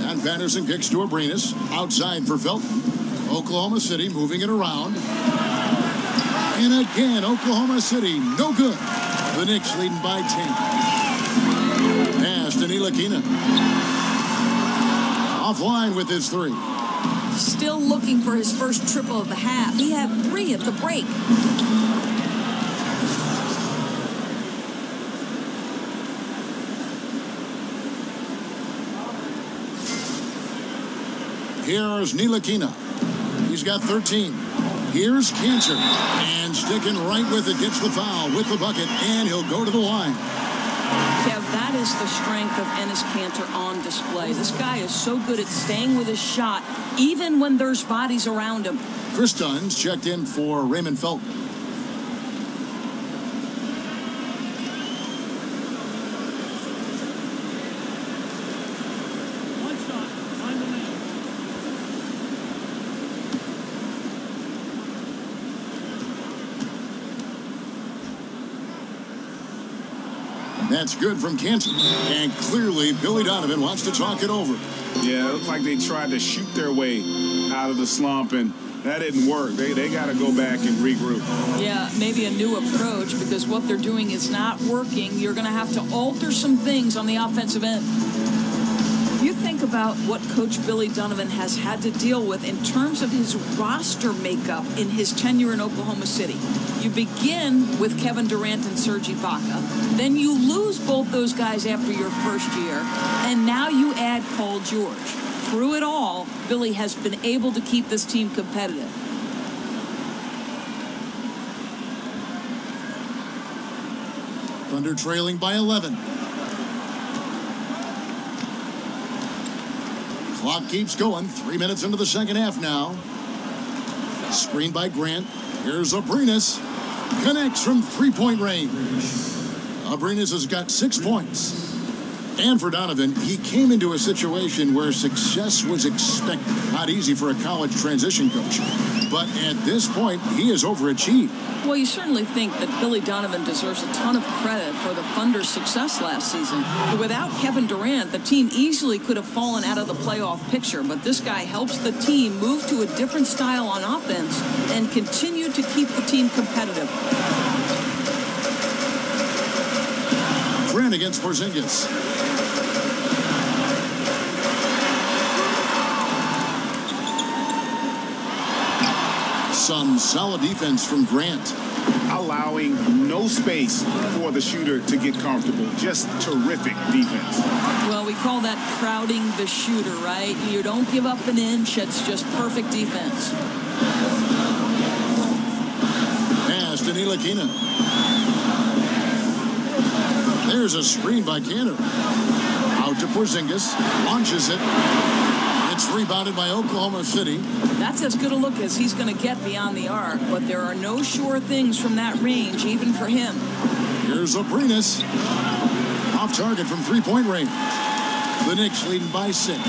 And Patterson kicks to Abrinas. Outside for Felton. Oklahoma City moving it around. And again, Oklahoma City, no good. The Knicks leading by 10. Pass to Ntilikina. Offline with his 3. Still looking for his first triple of the half. He had 3 at the break. Here's Ntilikina. He's got 13. Here's Cantor. And sticking right with it, gets the foul with the bucket, and he'll go to the line. Kev, that is the strength of Enes Kanter on display. This guy is so good at staying with his shot, even when there's bodies around him. Chris Dunn's checked in for Raymond Felton. That's good from Cantor. And clearly, Billy Donovan wants to talk it over. Yeah, it looked like they tried to shoot their way out of the slump, and that didn't work. They got to go back and regroup. Yeah, maybe a new approach, because what they're doing is not working. You're going to have to alter some things on the offensive end. You think about what Coach Billy Donovan has had to deal with in terms of his roster makeup in his tenure in Oklahoma City. You begin with Kevin Durant and Serge Ibaka. Then you lose both those guys after your first year. And now you add Paul George. Through it all, Billy has been able to keep this team competitive. Thunder trailing by 11. Clock keeps going. 3 minutes into the second half now. Screen by Grant. Here's Abrinas. Connects from three-point range. Abrinas has got 6 points. And for Donovan, he came into a situation where success was expected. Not easy for a college transition coach. But at this point, he has overachieved. Well, you certainly think that Billy Donovan deserves a ton of credit for the Thunder's success last season. Without Kevin Durant, the team easily could have fallen out of the playoff picture, but this guy helps the team move to a different style on offense and continue to keep the team competitive. Grant against Porzingis. Some solid defense from Grant. Allowing no space for the shooter to get comfortable. Just terrific defense. Well, we call that crowding the shooter, right? You don't give up an inch. It's just perfect defense. Pass to Ntilikina. There's a screen by Cantor. Out to Porzingis. Launches it. It's rebounded by Oklahoma City. That's as good a look as he's going to get beyond the arc, but there are no sure things from that range, even for him. Here's Abrinas. Off target from three-point range. The Knicks leading by 6.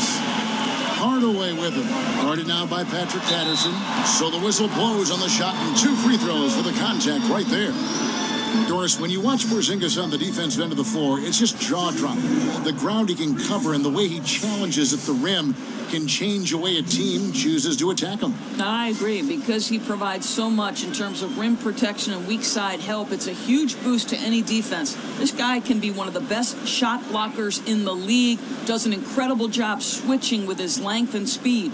Hardaway with him. Guarded now by Patrick Patterson. So the whistle blows on the shot and 2 free throws for the contact right there. Doris, when you watch Porzingis on the defensive end of the floor, it's just jaw-dropping. The ground he can cover and the way he challenges at the rim can change the way a team chooses to attack him. I agree, because he provides so much in terms of rim protection and weak side help. It's a huge boost to any defense. This guy can be one of the best shot blockers in the league, does an incredible job switching with his length and speed.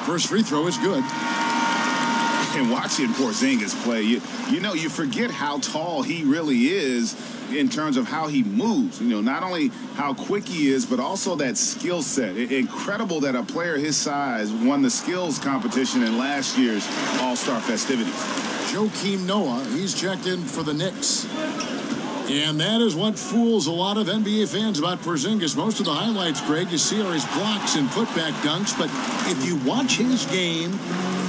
First free throw is good. And watching Porzingis play, you know, you forget how tall he really is in terms of how he moves. You know, not only how quick he is, but also that skill set. Incredible that a player his size won the skills competition in last year's All-Star festivities. Joakim Noah, he's checked in for the Knicks. And that is what fools a lot of NBA fans about Porzingis. Most of the highlights, Greg, you see are his blocks and putback dunks. But if you watch his game,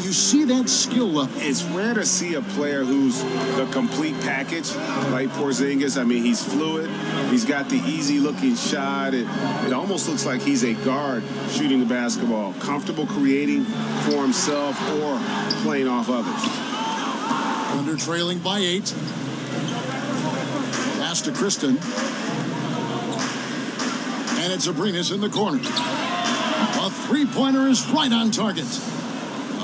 you see that skill level. It's rare to see a player who's the complete package like Porzingis. I mean, he's fluid. He's got the easy-looking shot. It almost looks like he's a guard shooting the basketball, comfortable creating for himself or playing off others. Under trailing by 8. Pass to Kristen. And it's Abrinas in the corner. A three-pointer is right on target.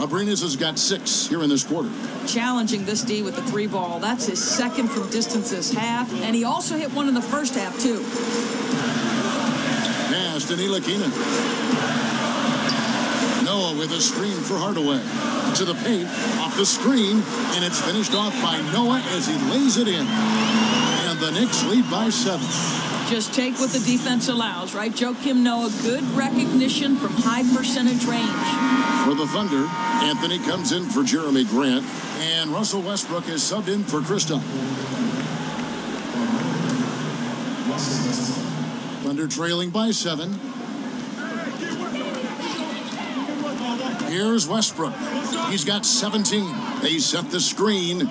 Abrinas has got 6 here in this quarter. Challenging this D with the 3 ball. That's his second from distance this half. And he also hit one in the first half, too. Pass to Ntilikina. Noah with a screen for Hardaway. into the paint, off the screen, and it's finished off by Noah as he lays it in. And the Knicks lead by 7. Just take what the defense allows, right? Joakim Noah, good recognition from high percentage range. For the Thunder, Anthony comes in for Jeremy Grant, and Russell Westbrook is subbed in for Kristoff. Thunder trailing by 7. Here's Westbrook. He's got 17. They set the screen.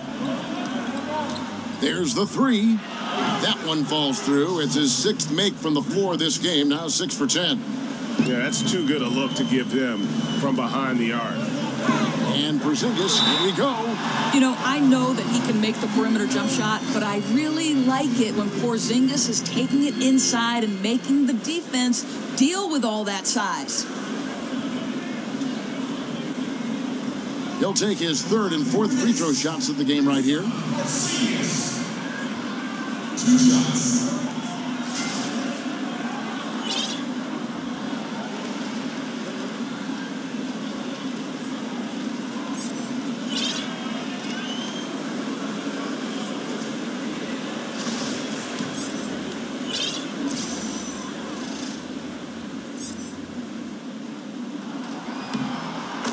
There's the 3. That one falls through. It's his 6th make from the floor this game. Now 6 for 10. Yeah, that's too good a look to give him from behind the arc. And Porzingis, here we go. You know, I know that he can make the perimeter jump shot, but I really like it when Porzingis is taking it inside and making the defense deal with all that size. He'll take his 3rd and 4th free throw shots of the game right here. 2 shots.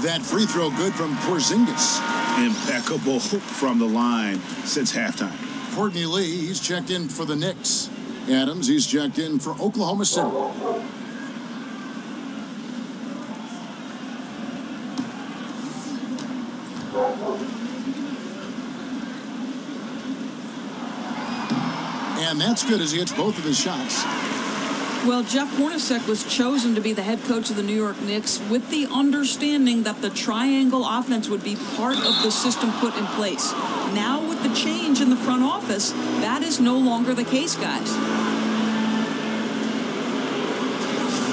That free throw good from Porzingis. Impeccable from the line since halftime. Courtney Lee, he's checked in for the Knicks. Adams, he's checked in for Oklahoma City. And that's good as he hits both of his shots. Well, Jeff Hornacek was chosen to be the head coach of the New York Knicks with the understanding that the triangle offense would be part of the system put in place. Now, with the change in the front office, that is no longer the case, guys.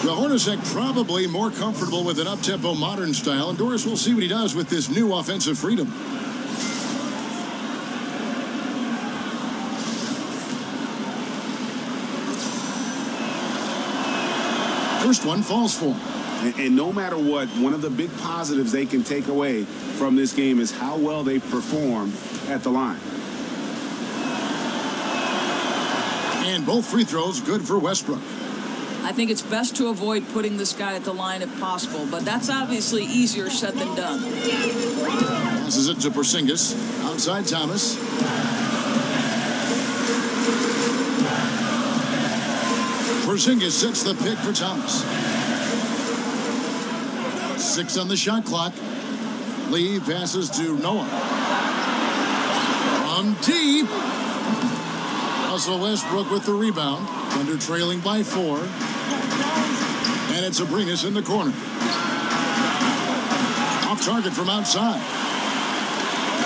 The Hornacek probably more comfortable with an up-tempo modern style, and Doris will see what he does with this new offensive freedom. First one falls for him. And no matter what, one of the big positives they can take away from this game is how well they perform at the line. And both free throws good for Westbrook. I think it's best to avoid putting this guy at the line if possible, but that's obviously easier said than done. Passes it to Porzingis. Outside Thomas. Porzingis sets the pick for Thomas. 6 on the shot clock. Lee passes to Noah. From deep. Russell Westbrook with the rebound. Thunder trailing by 4. And it's Abrines in the corner. Off target from outside.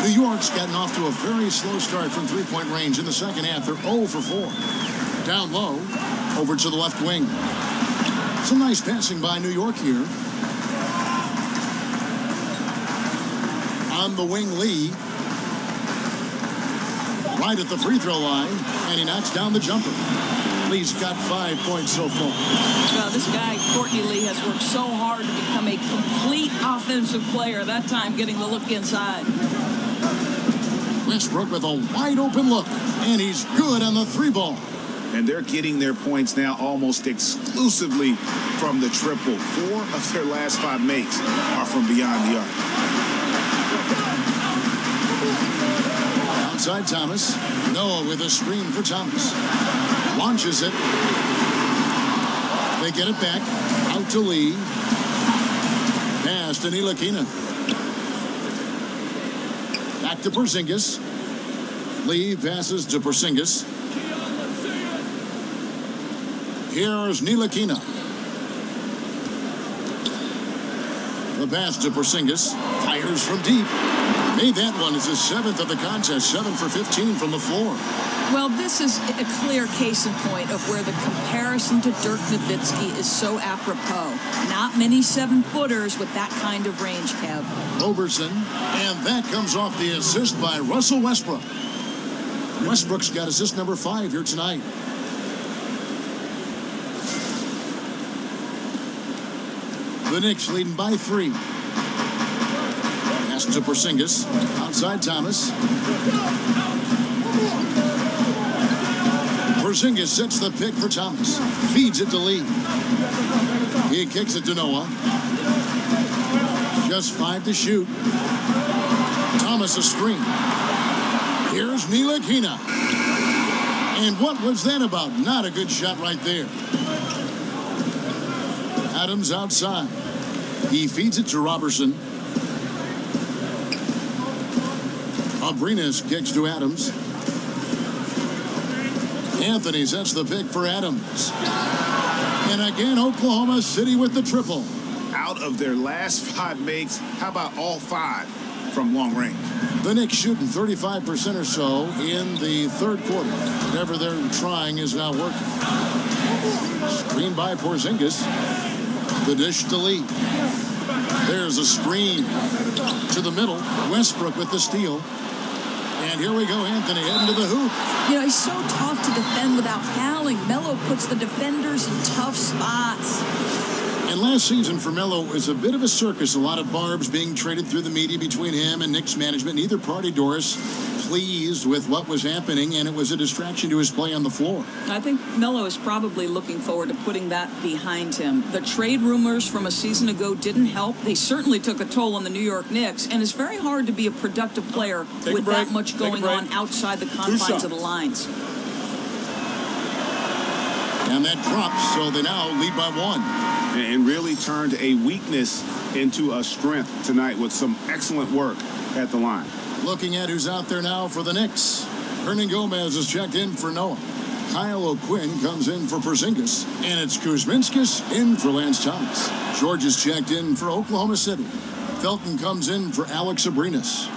New York's gotten off to a very slow start from three-point range in the second half. They're 0 for 4. Down low. Over to the left wing. Some nice passing by New York here. On the wing, Lee. Right at the free throw line. And he knocks down the jumper. Lee's got 5 points so far. Well, this guy, Courtney Lee, has worked so hard to become a complete offensive player. That time getting the look inside. Westbrook with a wide open look. And he's good on the 3-ball. And they're getting their points now almost exclusively from the triple. 4 of their last 5 makes are from beyond the arc. Outside Thomas. Noah with a screen for Thomas. Launches it. They get it back. Out to Lee. Pass to Ntilikina. Back to Porzingis. Lee passes to Porzingis. Here's Ntilikina. The pass to Porzingis. Fires from deep. Made that one. It's his 7th of the contest. 7 for 15 from the floor. Well, this is a clear case in point of where the comparison to Dirk Nowitzki is so apropos. Not many 7-footers with that kind of range, Kev. Roberson. And that comes off the assist by Russell Westbrook. Westbrook's got assist number 5 here tonight. The Knicks leading by 3. pass to Porzingis. Outside Thomas. Porzingis sets the pick for Thomas. Feeds it to Lee. He kicks it to Noah. Just 5 to shoot. Thomas a screen. Here's Ntilikina. And what was that about? Not a good shot right there. Adams outside. He feeds it to Robertson. Abrinas kicks to Adams. Anthony sets the pick for Adams. And again, Oklahoma City with the triple. Out of their last 5 makes, how about all 5 from long range? The Knicks shooting 35% or so in the third quarter. Whatever they're trying is not working. Screen by Porzingis. The dish to Lee. There's a screen to the middle. Westbrook with the steal. And here we go, Anthony heading to the hoop. You know, he's so tough to defend without fouling. Melo puts the defenders in tough spots. And last season for Melo was a bit of a circus. A lot of barbs being traded through the media between him and Knicks management. Neither party, Doris, pleased with what was happening, and it was a distraction to his play on the floor. I think Melo is probably looking forward to putting that behind him. The trade rumors from a season ago didn't help. They certainly took a toll on the New York Knicks, and it's very hard to be a productive player with that much going on outside the confines of the lines. And that drops, so they now lead by 1. And really turned a weakness into a strength tonight with some excellent work at the line. Looking at who's out there now for the Knicks. Hernan Gomez is checked in for Noah. Kyle O'Quinn comes in for Porzingis. And it's Kuzminskis in for Lance Thomas. George is checked in for Oklahoma City. Felton comes in for Alex Abrinas.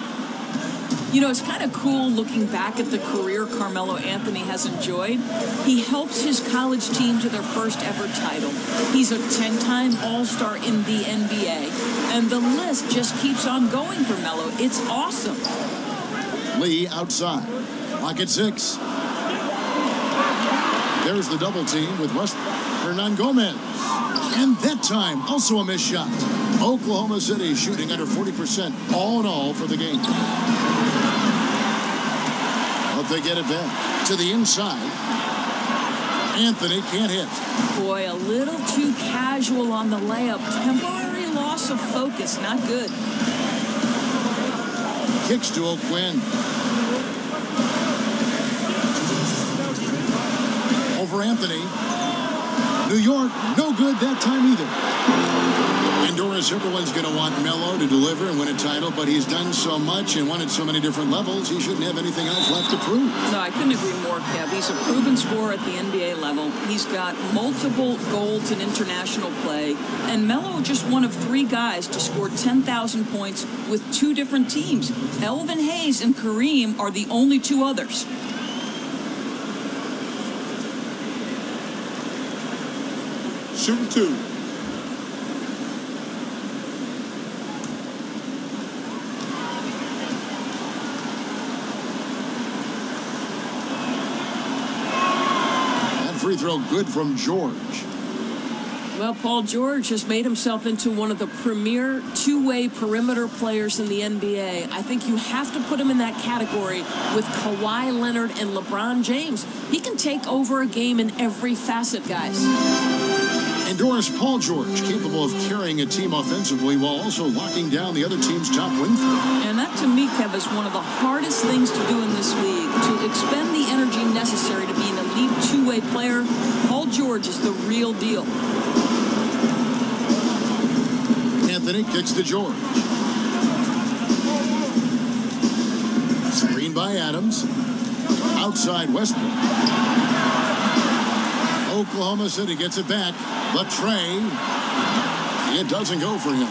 You know, it's kind of cool looking back at the career Carmelo Anthony has enjoyed. He helps his college team to their first ever title. He's a 10-time All-Star in the NBA. And the list just keeps on going for Melo. It's awesome. Lee outside. Lock at 6. There's the double team with Hernan Gomez. And that time, also a missed shot. Oklahoma City shooting under 40% all in all for the game. But they get it back to the inside. Anthony can't hit. Boy, a little too casual on the layup. Temporary loss of focus. Not good. Kicks to O'Quinn. Over Anthony. New York, no good that time either. And Doris, everyone's going to want Melo to deliver and win a title, but he's done so much and won at so many different levels, he shouldn't have anything else left to prove. No, I couldn't agree more, Kev. He's a proven scorer at the NBA level. He's got multiple goals in international play. And Melo just one of 3 guys to score 10,000 points with 2 different teams. Elvin Hayes and Kareem are the only 2 others. Shooting 2. Free throw good from George. Well, Paul George has made himself into one of the premier 2-way perimeter players in the NBA. I think you have to put him in that category with Kawhi Leonard and LeBron James. He can take over a game in every facet, guys. And Doris, Paul George, capable of carrying a team offensively while also locking down the other team's top win threat. And that, to me, Kev, is one of the hardest things to do in this league. To expend the energy necessary to be an elite 2-way player, Paul George is the real deal. Anthony kicks to George. Screen by Adams. Outside Westbrook. Oklahoma City gets it back. The tray. It doesn't go for him.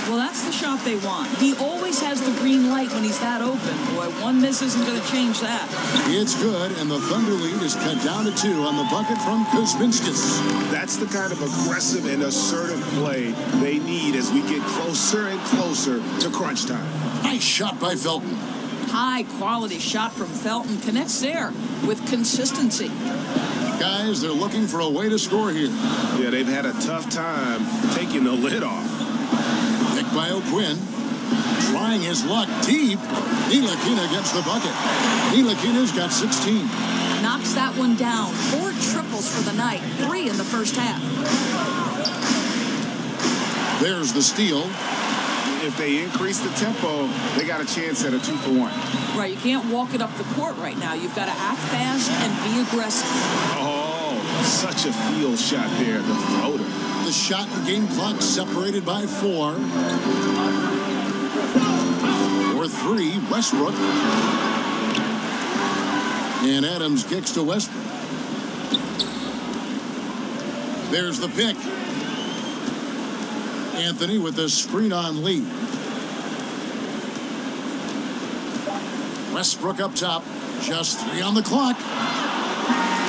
Well, that's the shot they want. He always has the green light when he's that open. Boy, 1 miss isn't going to change that. It's good, and the Thunder lead is cut down to 2 on the bucket from Kuzminskis. That's the kind of aggressive and assertive play they need as we get closer and closer to crunch time. Nice shot by Felton. High-quality shot from Felton. Connects there with consistency. Guys, they're looking for a way to score here. Yeah, they've had a tough time taking the lid off. Picked by O'Quinn. Trying his luck deep. Ntilikina gets the bucket. Ntilikina's got 16. Knocks that one down. 4 triples for the night. 3 in the first half. There's the steal. If they increase the tempo, they got a chance at a 2-for-1. Right, you can't walk it up the court right now. You've got to act fast and be aggressive. Oh, such a field shot there, the floater. The shot and game clock separated by 4. For 3, Westbrook. And Adams kicks to Westbrook. There's the pick. Anthony with the screen on Lee. Westbrook up top. Just 3 on the clock.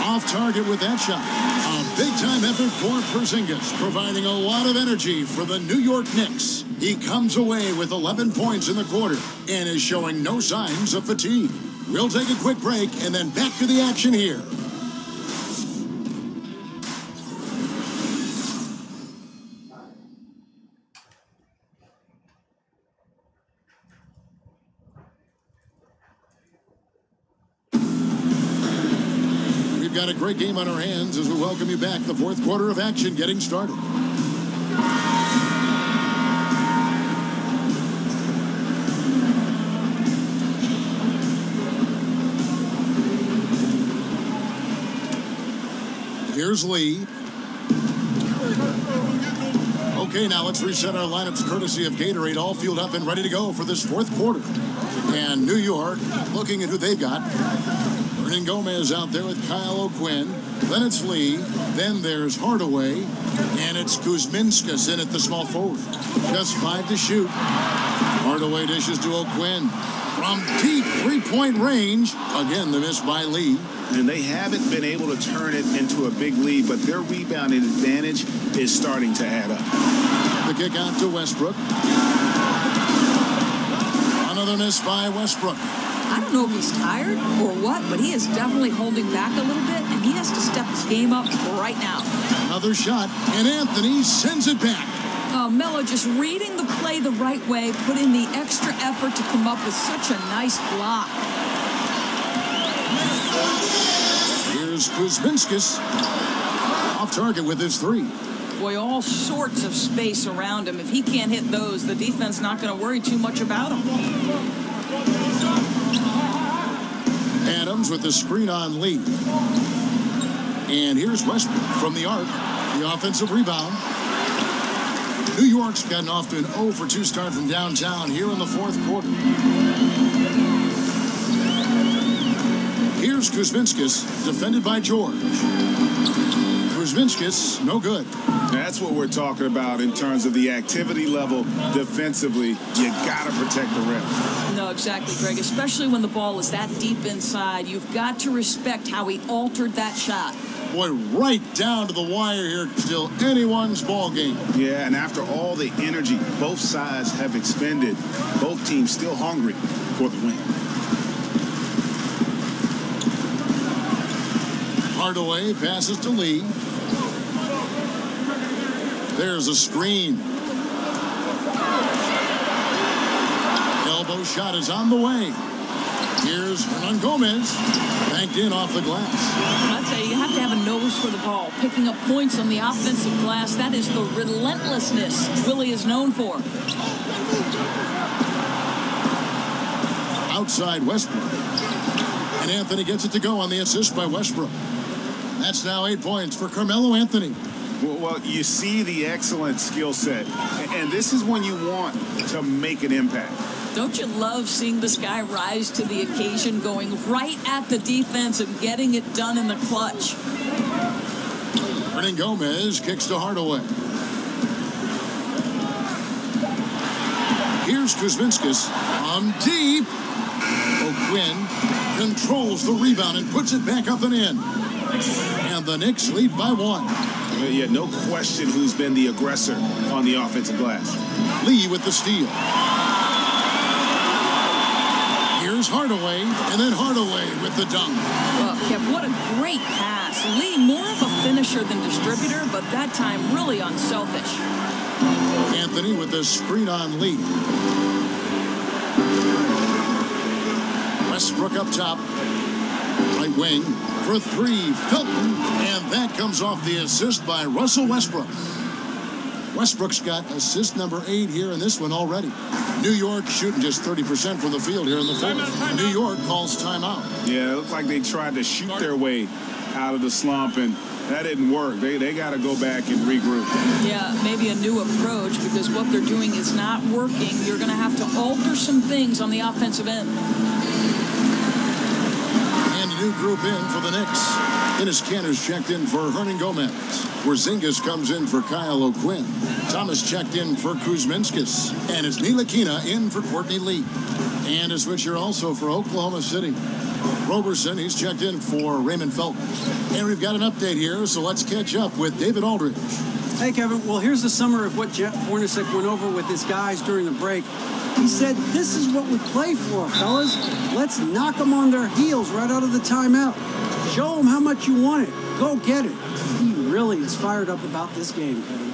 Off target with that shot. A big-time effort for Porzingis, providing a lot of energy for the New York Knicks. He comes away with 11 points in the quarter and is showing no signs of fatigue. We'll take a quick break and then back to the action here. We've got a great game on our hands as we welcome you back. The fourth quarter of action getting started. Here's Lee. Okay, now let's reset our lineups courtesy of Gatorade, all fueled up and ready to go for this fourth quarter. And New York, looking at who they've got. Hernan Gomez out there with Kyle O'Quinn. Then it's Lee. Then there's Hardaway. And it's Kuzminskas in at the small forward. Just 5 to shoot. Hardaway dishes to O'Quinn. From deep three-point range. Again, the miss by Lee. And they haven't been able to turn it into a big lead, but their rebounding advantage is starting to add up. The kick out to Westbrook. Another miss by Westbrook. I don't know if he's tired or what, but he is definitely holding back a little bit, and he has to step his game up right now. Another shot, and Anthony sends it back. Melo just reading the play the right way, put in the extra effort to come up with such a nice block. Here's Kuzminskas. Off target with his 3. Boy, all sorts of space around him. If he can't hit those, the defense not going to worry too much about him. Adams with the screen on Lee. And here's Westbrook from the arc. The offensive rebound. New York's gotten off to an 0-for-2 start from downtown here in the fourth quarter. Here's Kuzminskas, defended by George. Kuzminskas, no good. That's what we're talking about in terms of the activity level defensively. You got to protect the rim. No, exactly, Greg. Especially when the ball is that deep inside. You've got to respect how he altered that shot. Boy, right down to the wire here. Still anyone's ball game. Yeah, and after all the energy both sides have expended, both teams still hungry for the win. Hardaway passes to Lee. There's a screen. Elbow shot is on the way. Here's Hernan Gomez. Banked in off the glass. I'll tell you, you have to have a nose for the ball. Picking up points on the offensive glass, that is the relentlessness Willie is known for. Outside Westbrook. And Anthony gets it to go on the assist by Westbrook. That's now 8 points for Carmelo Anthony. Well, you see the excellent skill set. And this is when you want to make an impact. Don't you love seeing this guy rise to the occasion, going right at the defense and getting it done in the clutch? Hernan Gomez kicks to Hardaway. Here's Kuzminskas on deep. O'Quinn controls the rebound and puts it back up and in. And the Knicks lead by 1. Yeah, no question who's been the aggressor on the offensive glass. Lee with the steal. Here's Hardaway, and then Hardaway with the dunk. Well, Kev, what a great pass. Lee, more of a finisher than distributor, but that time really unselfish. Anthony with the screen on Lee. Westbrook up top. Right wing for three, Felton. And that comes off the assist by Russell Westbrook. Westbrook's got assist number 8 here in this one already. New York shooting just 30% from the field here in the fourth. New York calls timeout. Yeah, it looked like they tried to shoot their way out of the slump, and that didn't work. They got to go back and regroup. Yeah, maybe a new approach, because what they're doing is not working. You're going to have to alter some things on the offensive end. And a new group in for the Knicks. Dennis Cantor's checked in for Hernan Gomez. Porzingis comes in for Kyle O'Quinn. Thomas checked in for Kuzminskis. And it's Ntilikina in for Courtney Lee. And a switcher also for Oklahoma City. Roberson, he's checked in for Raymond Felton. And we've got an update here, so let's catch up with David Aldridge. Hey, Kevin. Well, here's the summary of what Jeff Hornacek went over with his guys during the break. He said, this is what we play for, fellas. Let's knock them on their heels right out of the timeout. Show them how much you want it. Go get it. He really is fired up about this game, Kevin.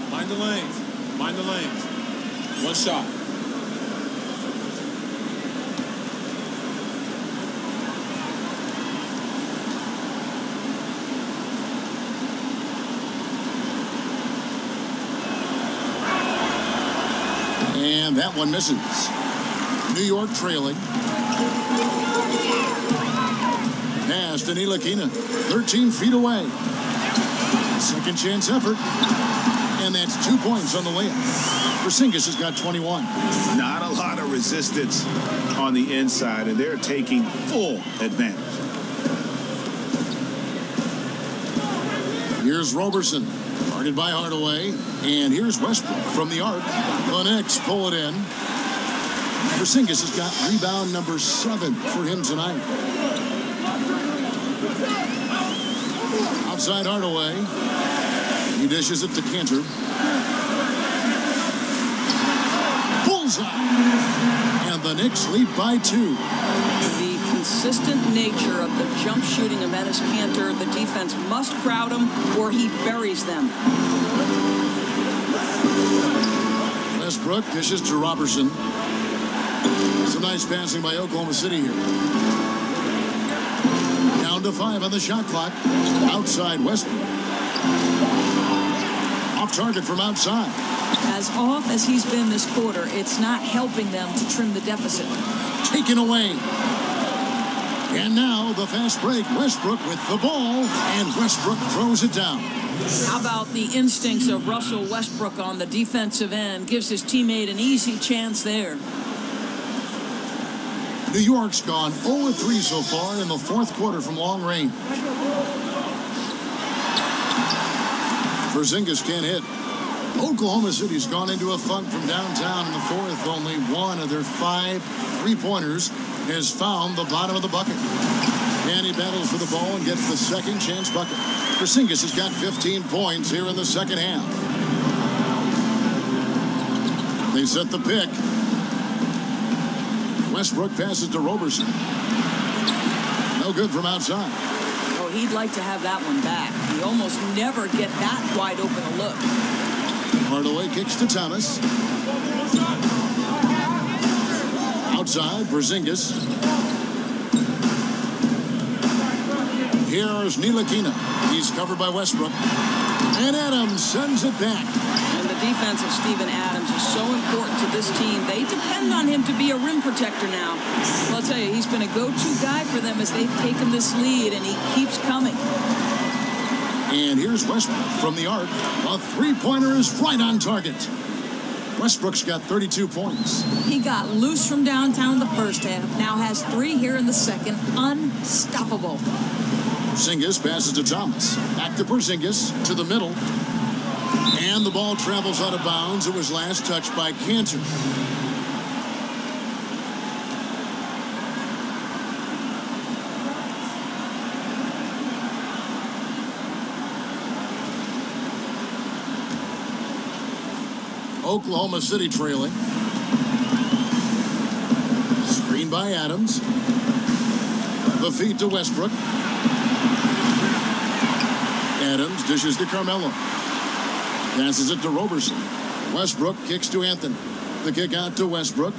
Mind the lanes. Mind the lanes. One shot. And that one misses. New York trailing. Pass to Ntilikina. 13 feet away. Second chance effort. And that's 2 points on the layup. Porzingis has got 21. Not a lot of resistance on the inside, and they're taking full advantage. Here's Roberson. Guarded by Hardaway. And here's Westbrook from the arc. The Knicks pull it in. Porzingis has got rebound number 7 for him tonight. Outside Hardaway. He dishes it to Cantor. Bullseye. And the Knicks lead by 2. The consistent nature of the jump shooting of Enes Kanter, the defense must crowd him or he buries them. Westbrook dishes to Roberson. Some nice passing by Oklahoma City here. Down to 5 on the shot clock. Outside Westbrook. Off target from outside. As off as he's been this quarter, it's not helping them to trim the deficit. Taken away. And now the fast break. Westbrook with the ball. And Westbrook throws it down. How about the instincts of Russell Westbrook on the defensive end? Gives his teammate an easy chance there. New York's gone 0-3 so far in the fourth quarter from long range. Porzingis can't hit. Oklahoma City's gone into a funk from downtown in the fourth. Only one of their 5 3-pointers has found the bottom of the bucket. And he battles for the ball and gets the second chance bucket. Porzingis has got 15 points here in the second half. They set the pick. Westbrook passes to Roberson. No good from outside. Oh, he'd like to have that one back. You almost never get that wide open a look. Hardaway kicks to Thomas. Outside, Porzingis. Here's Ntilikina. He's covered by Westbrook. And Adams sends it back. And the defense of Steven Adams is so important to this team. They depend on him to be a rim protector now. Well, I'll tell you, he's been a go-to guy for them as they've taken this lead, and he keeps coming. And here's Westbrook from the arc. A 3-pointer is right on target. Westbrook's got 32 points. He got loose from downtown in the first half. Now has 3 here in the second. Unstoppable. Porzingis passes to Thomas. Back to Porzingis to the middle. And the ball travels out of bounds. It was last touched by Cantor. Oklahoma City trailing. Screen by Adams. The feed to Westbrook. Adams dishes to Carmelo. Passes it to Roberson. Westbrook kicks to Anthony. The kick out to Westbrook.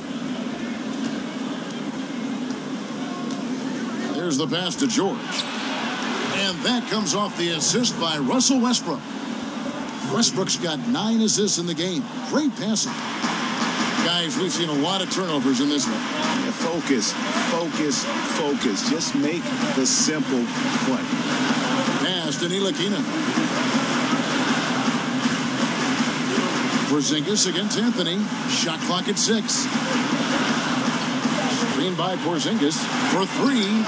There's the pass to George. And that comes off the assist by Russell Westbrook. Westbrook's got 9 assists in the game. Great passing. Guys, we've seen a lot of turnovers in this one. Focus, focus, focus. Just make the simple play. Pass to Ntilikina. Porzingis against Anthony. Shot clock at 6. Screen by Porzingis for 3.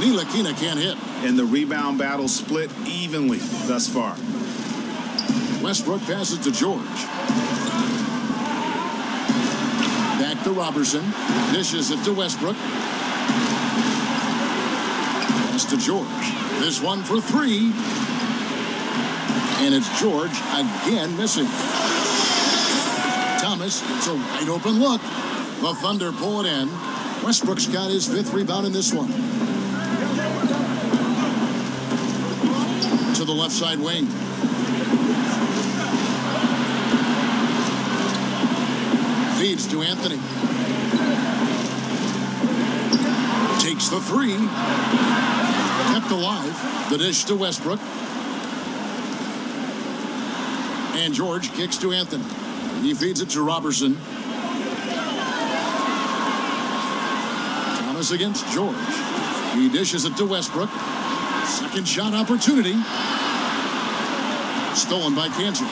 Ntilikina can't hit. And the rebound battle split evenly thus far. Westbrook passes to George. Back to Roberson. Dishes it to Westbrook. Pass to George. This one for 3. And it's George again missing. Thomas, it's a wide open look. The Thunder pull it in. Westbrook's got his 5th rebound in this one. To the left side wing. Feeds to Anthony. Takes the 3. Kept alive. The dish to Westbrook. And George kicks to Anthony. He feeds it to Roberson. Thomas against George. He dishes it to Westbrook. Second shot opportunity. Stolen by Kanji.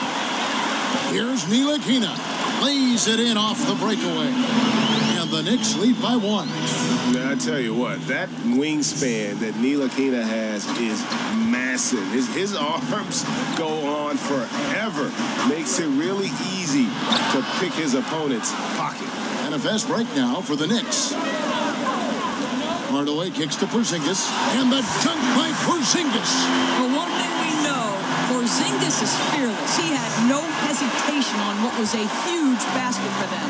Here's Ntilikina. Lays it in off the breakaway. And the Knicks lead by 1. Now, I tell you what, that wingspan that Ntilikina has is massive. His arms go on forever. Makes it really easy to pick his opponent's pocket. And a fast break now for the Knicks. Hardaway kicks to Porzingis. And the dunk by Porzingis. Well, one thing we know, Porzingis is fearless. He had no hesitation on what was a huge basket for them.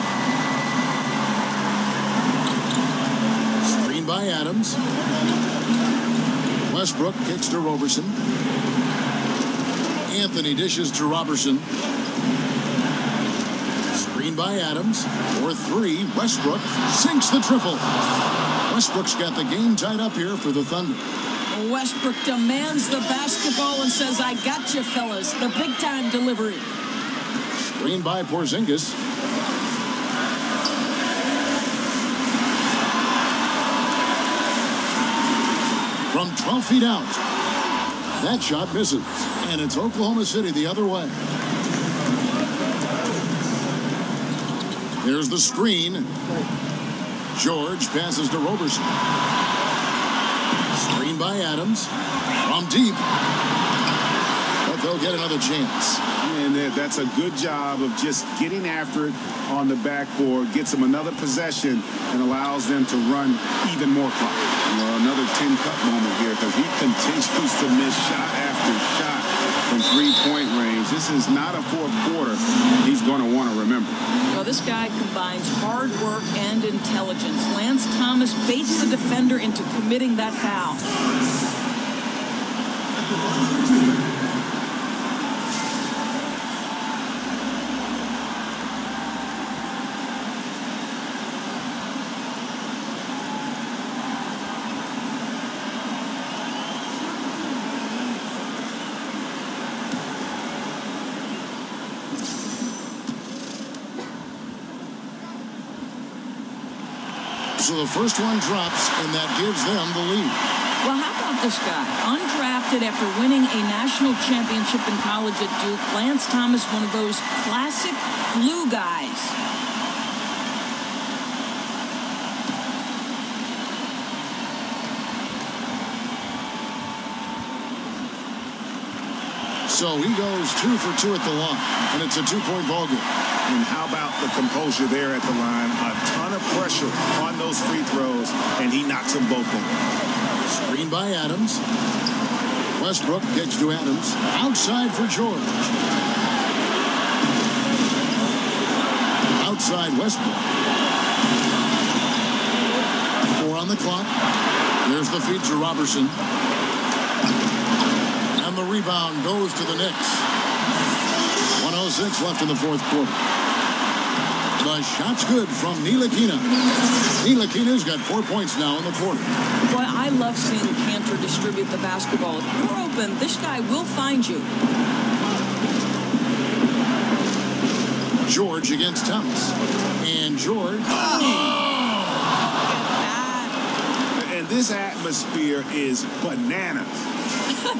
Screen by Adams. Westbrook kicks to Roberson. Anthony dishes to Roberson. Screen by Adams. For 3, Westbrook sinks the triple. Westbrook's got the game tied up here for the Thunder. Westbrook demands the basketball and says, I got you, fellas. The big-time delivery. Screen by Porzingis. From 12 feet out. That shot misses. And it's Oklahoma City the other way. There's the screen. George passes to Roberson. Screen by Adams. From deep. But they'll get another chance. And that's a good job of just getting after it on the backboard. Gets them another possession and allows them to run even more clock. Well, another 10-cut moment here because he continues to miss shot after shot from 3-point range. This is not a fourth quarter he's going to want to remember. Well, this guy combines hard work and intelligence. Lance Thomas baits the defender into committing that foul. So the first one drops, and that gives them the lead. Well, how about this guy? Undrafted after winning a national championship in college at Duke, Lance Thomas, one of those classic glue guys. So he goes 2 for 2 at the line, and it's a 2-point ball game. And how about the composure there at the line? A ton of pressure on those free throws, and he knocks them both in. Screen by Adams. Westbrook kicks to Adams. Outside for George. Outside Westbrook. the clock. There's the feed to Robertson. And the rebound goes to the Knicks. 1:06 left in the fourth quarter. The shot's good from Ntilikina. Ntilikina's got 4 points now in the quarter. Boy, I love seeing Cantor distribute the basketball. If you're open, this guy will find you. George against Thomas. And George. And this atmosphere is bananas.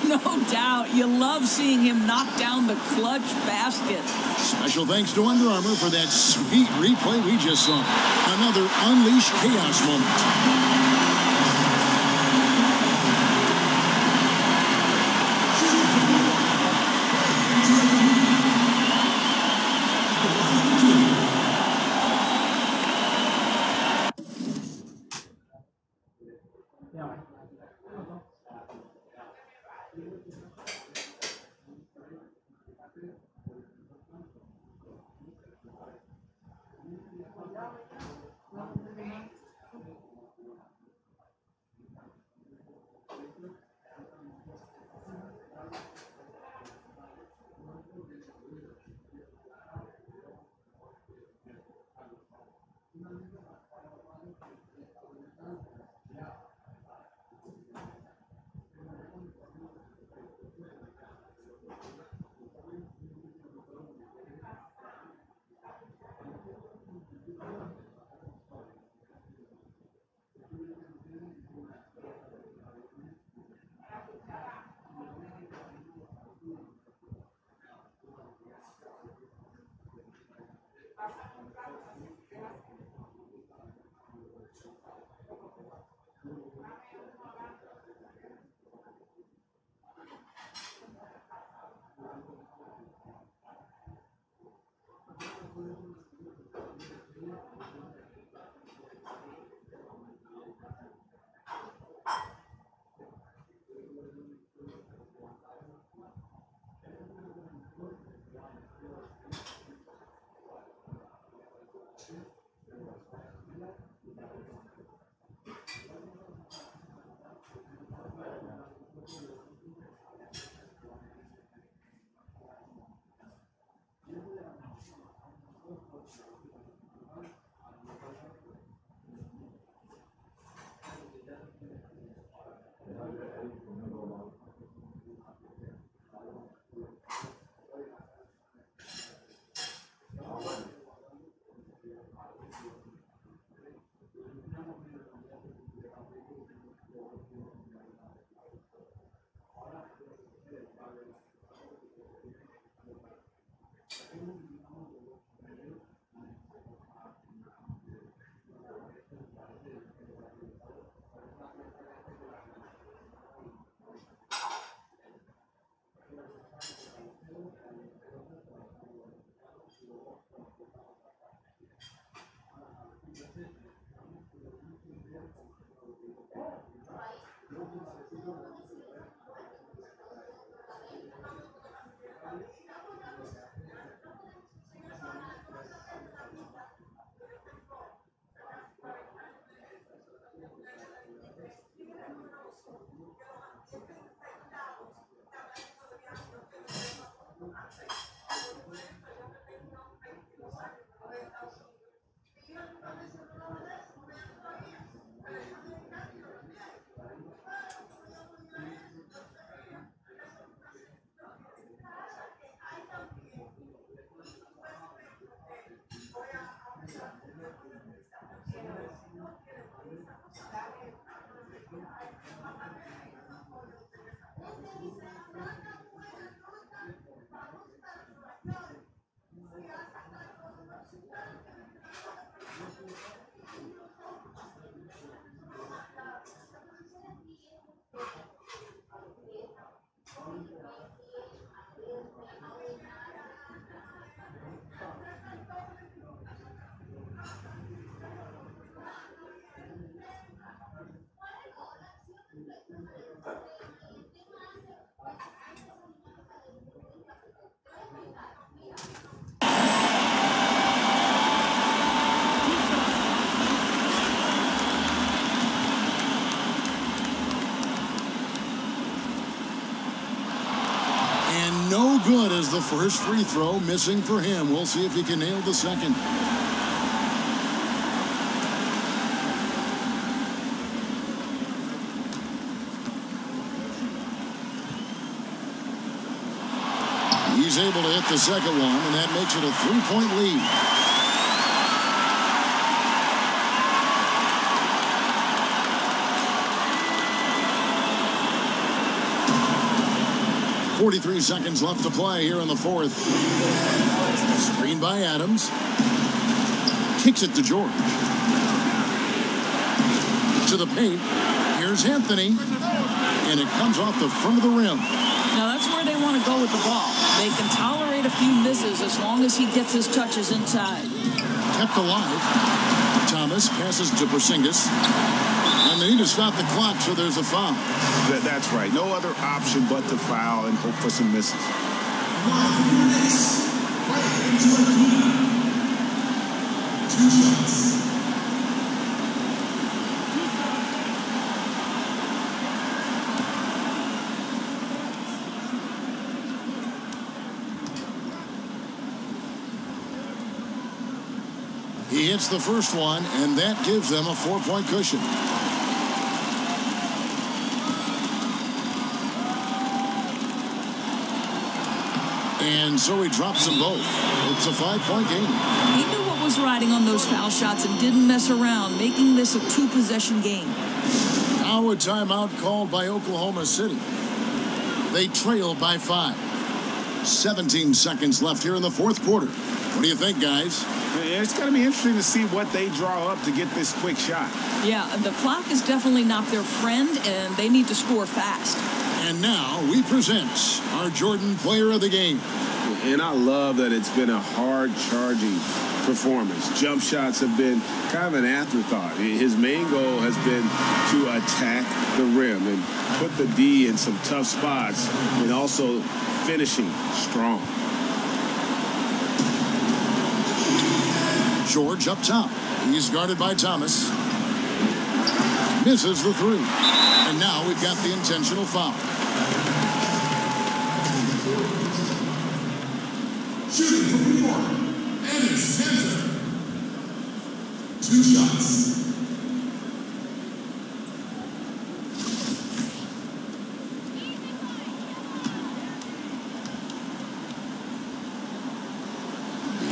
No doubt. You love seeing him knock down the clutch basket. Special thanks to Under Armour for that sweet replay we just saw. Another Unleash Chaos moment. good as the first free throw missing for him. We'll see if he can nail the second. He's able to hit the second one, and that makes it a 3-point lead. .43 seconds left to play here in the fourth. Screen by Adams. Kicks it to George. To the paint. Here's Anthony. And it comes off the front of the rim. Now that's where they want to go with the ball. They can tolerate a few misses as long as he gets his touches inside. Kept alive. Thomas passes to Porzingis. And they need to stop the clock, so there's a foul. That's right. No other option but to foul and hope for some misses. Two shots. He hits the first one, and that gives them a 4-point cushion. And so he drops them both. It's a 5-point game. He knew what was riding on those foul shots and didn't mess around, making this a 2-possession game. Now a timeout called by Oklahoma City. They trail by 5. 17 seconds left here in the fourth quarter. What do you think, guys? It's going to be interesting to see what they draw up to get this quick shot. Yeah, the clock is definitely not their friend, and they need to score fast. And now we present our Jordan Player of the Game. And I love that it's been a hard-charging performance. Jump shots have been kind of an afterthought. His main goal has been to attack the rim and put the D in some tough spots and also finishing strong. George up top. He's guarded by Thomas. Misses the three. And now we've got the intentional foul. Shooting from New York, Ennis Cantor. 2 shots.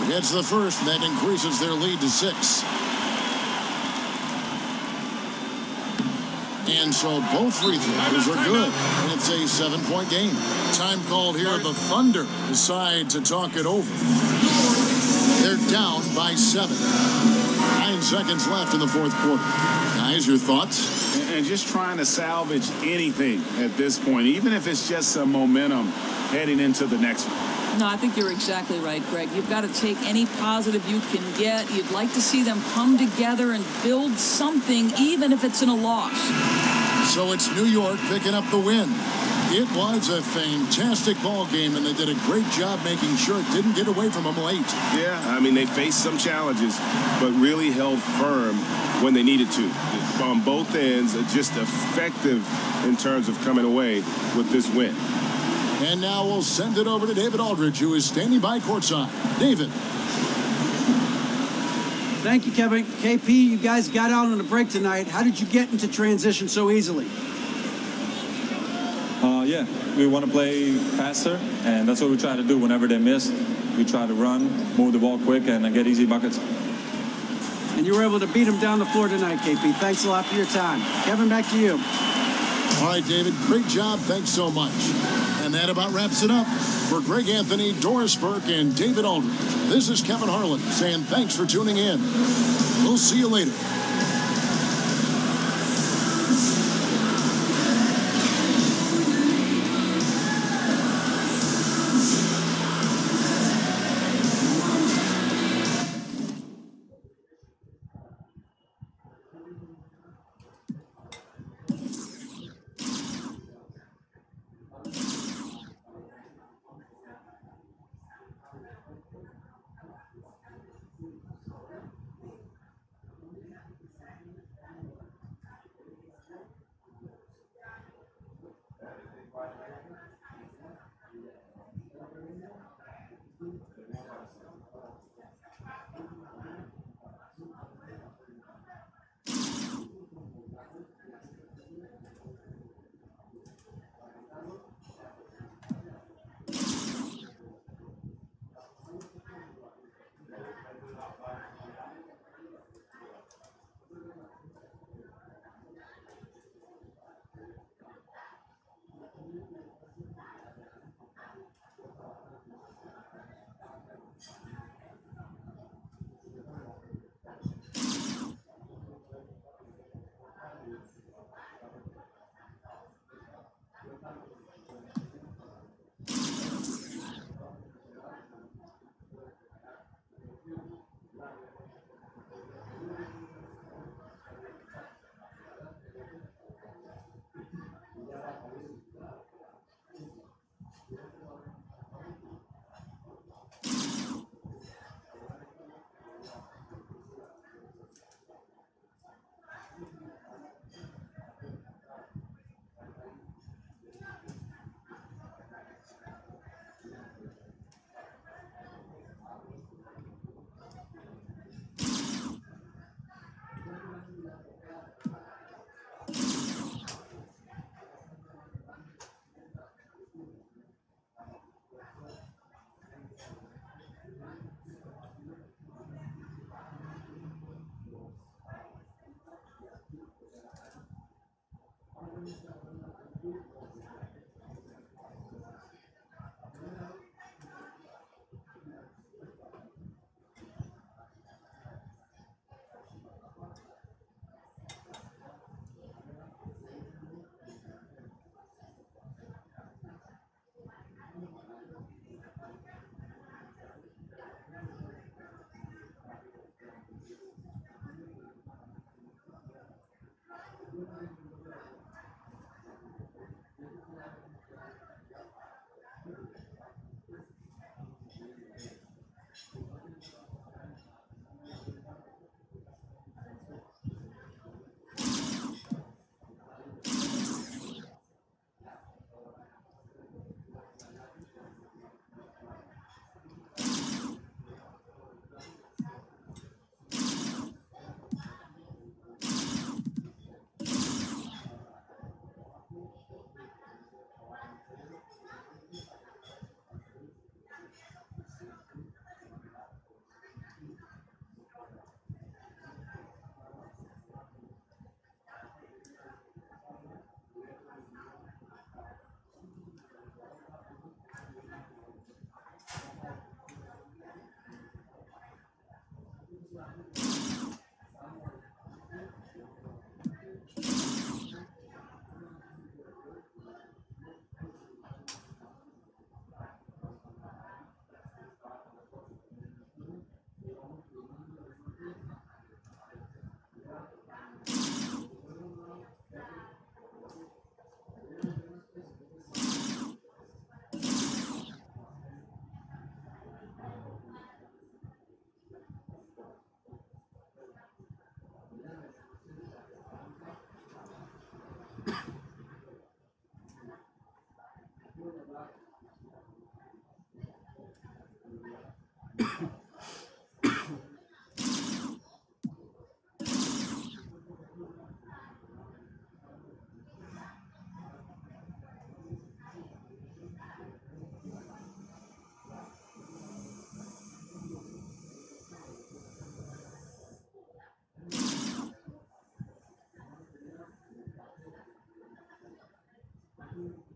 Hits the first, and that increases their lead to 6. And so both free throws are good. And it's a 7-point game. Time called here. The Thunder decide to talk it over. They're down by 7. 9 seconds left in the fourth quarter. Guys, your thoughts? And just trying to salvage anything at this point, even if it's just some momentum heading into the next one. No, I think you're exactly right, Greg. You've got to take any positive you can get. You'd like to see them come together and build something, even if it's in a loss. So it's New York picking up the win. It was a fantastic ball game, and they did a great job making sure it didn't get away from them late. Yeah, I mean, they faced some challenges, but really held firm when they needed to. On both ends, just effective in terms of coming away with this win. And now we'll send it over to David Aldridge, who is standing by courtside. David. Thank you, Kevin. KP, you guys got out on a break tonight. How did you get into transition so easily? Yeah, we want to play faster, and that's what we try to do whenever they miss. We try to run, move the ball quick, and get easy buckets. And you were able to beat them down the floor tonight, KP. Thanks a lot for your time. Kevin, back to you. All right, David, great job. Thanks so much. And that about wraps it up. For Greg Anthony, Doris Burke, and David Aldridge, this is Kevin Harlan saying thanks for tuning in. We'll see you later. Mm-hmm.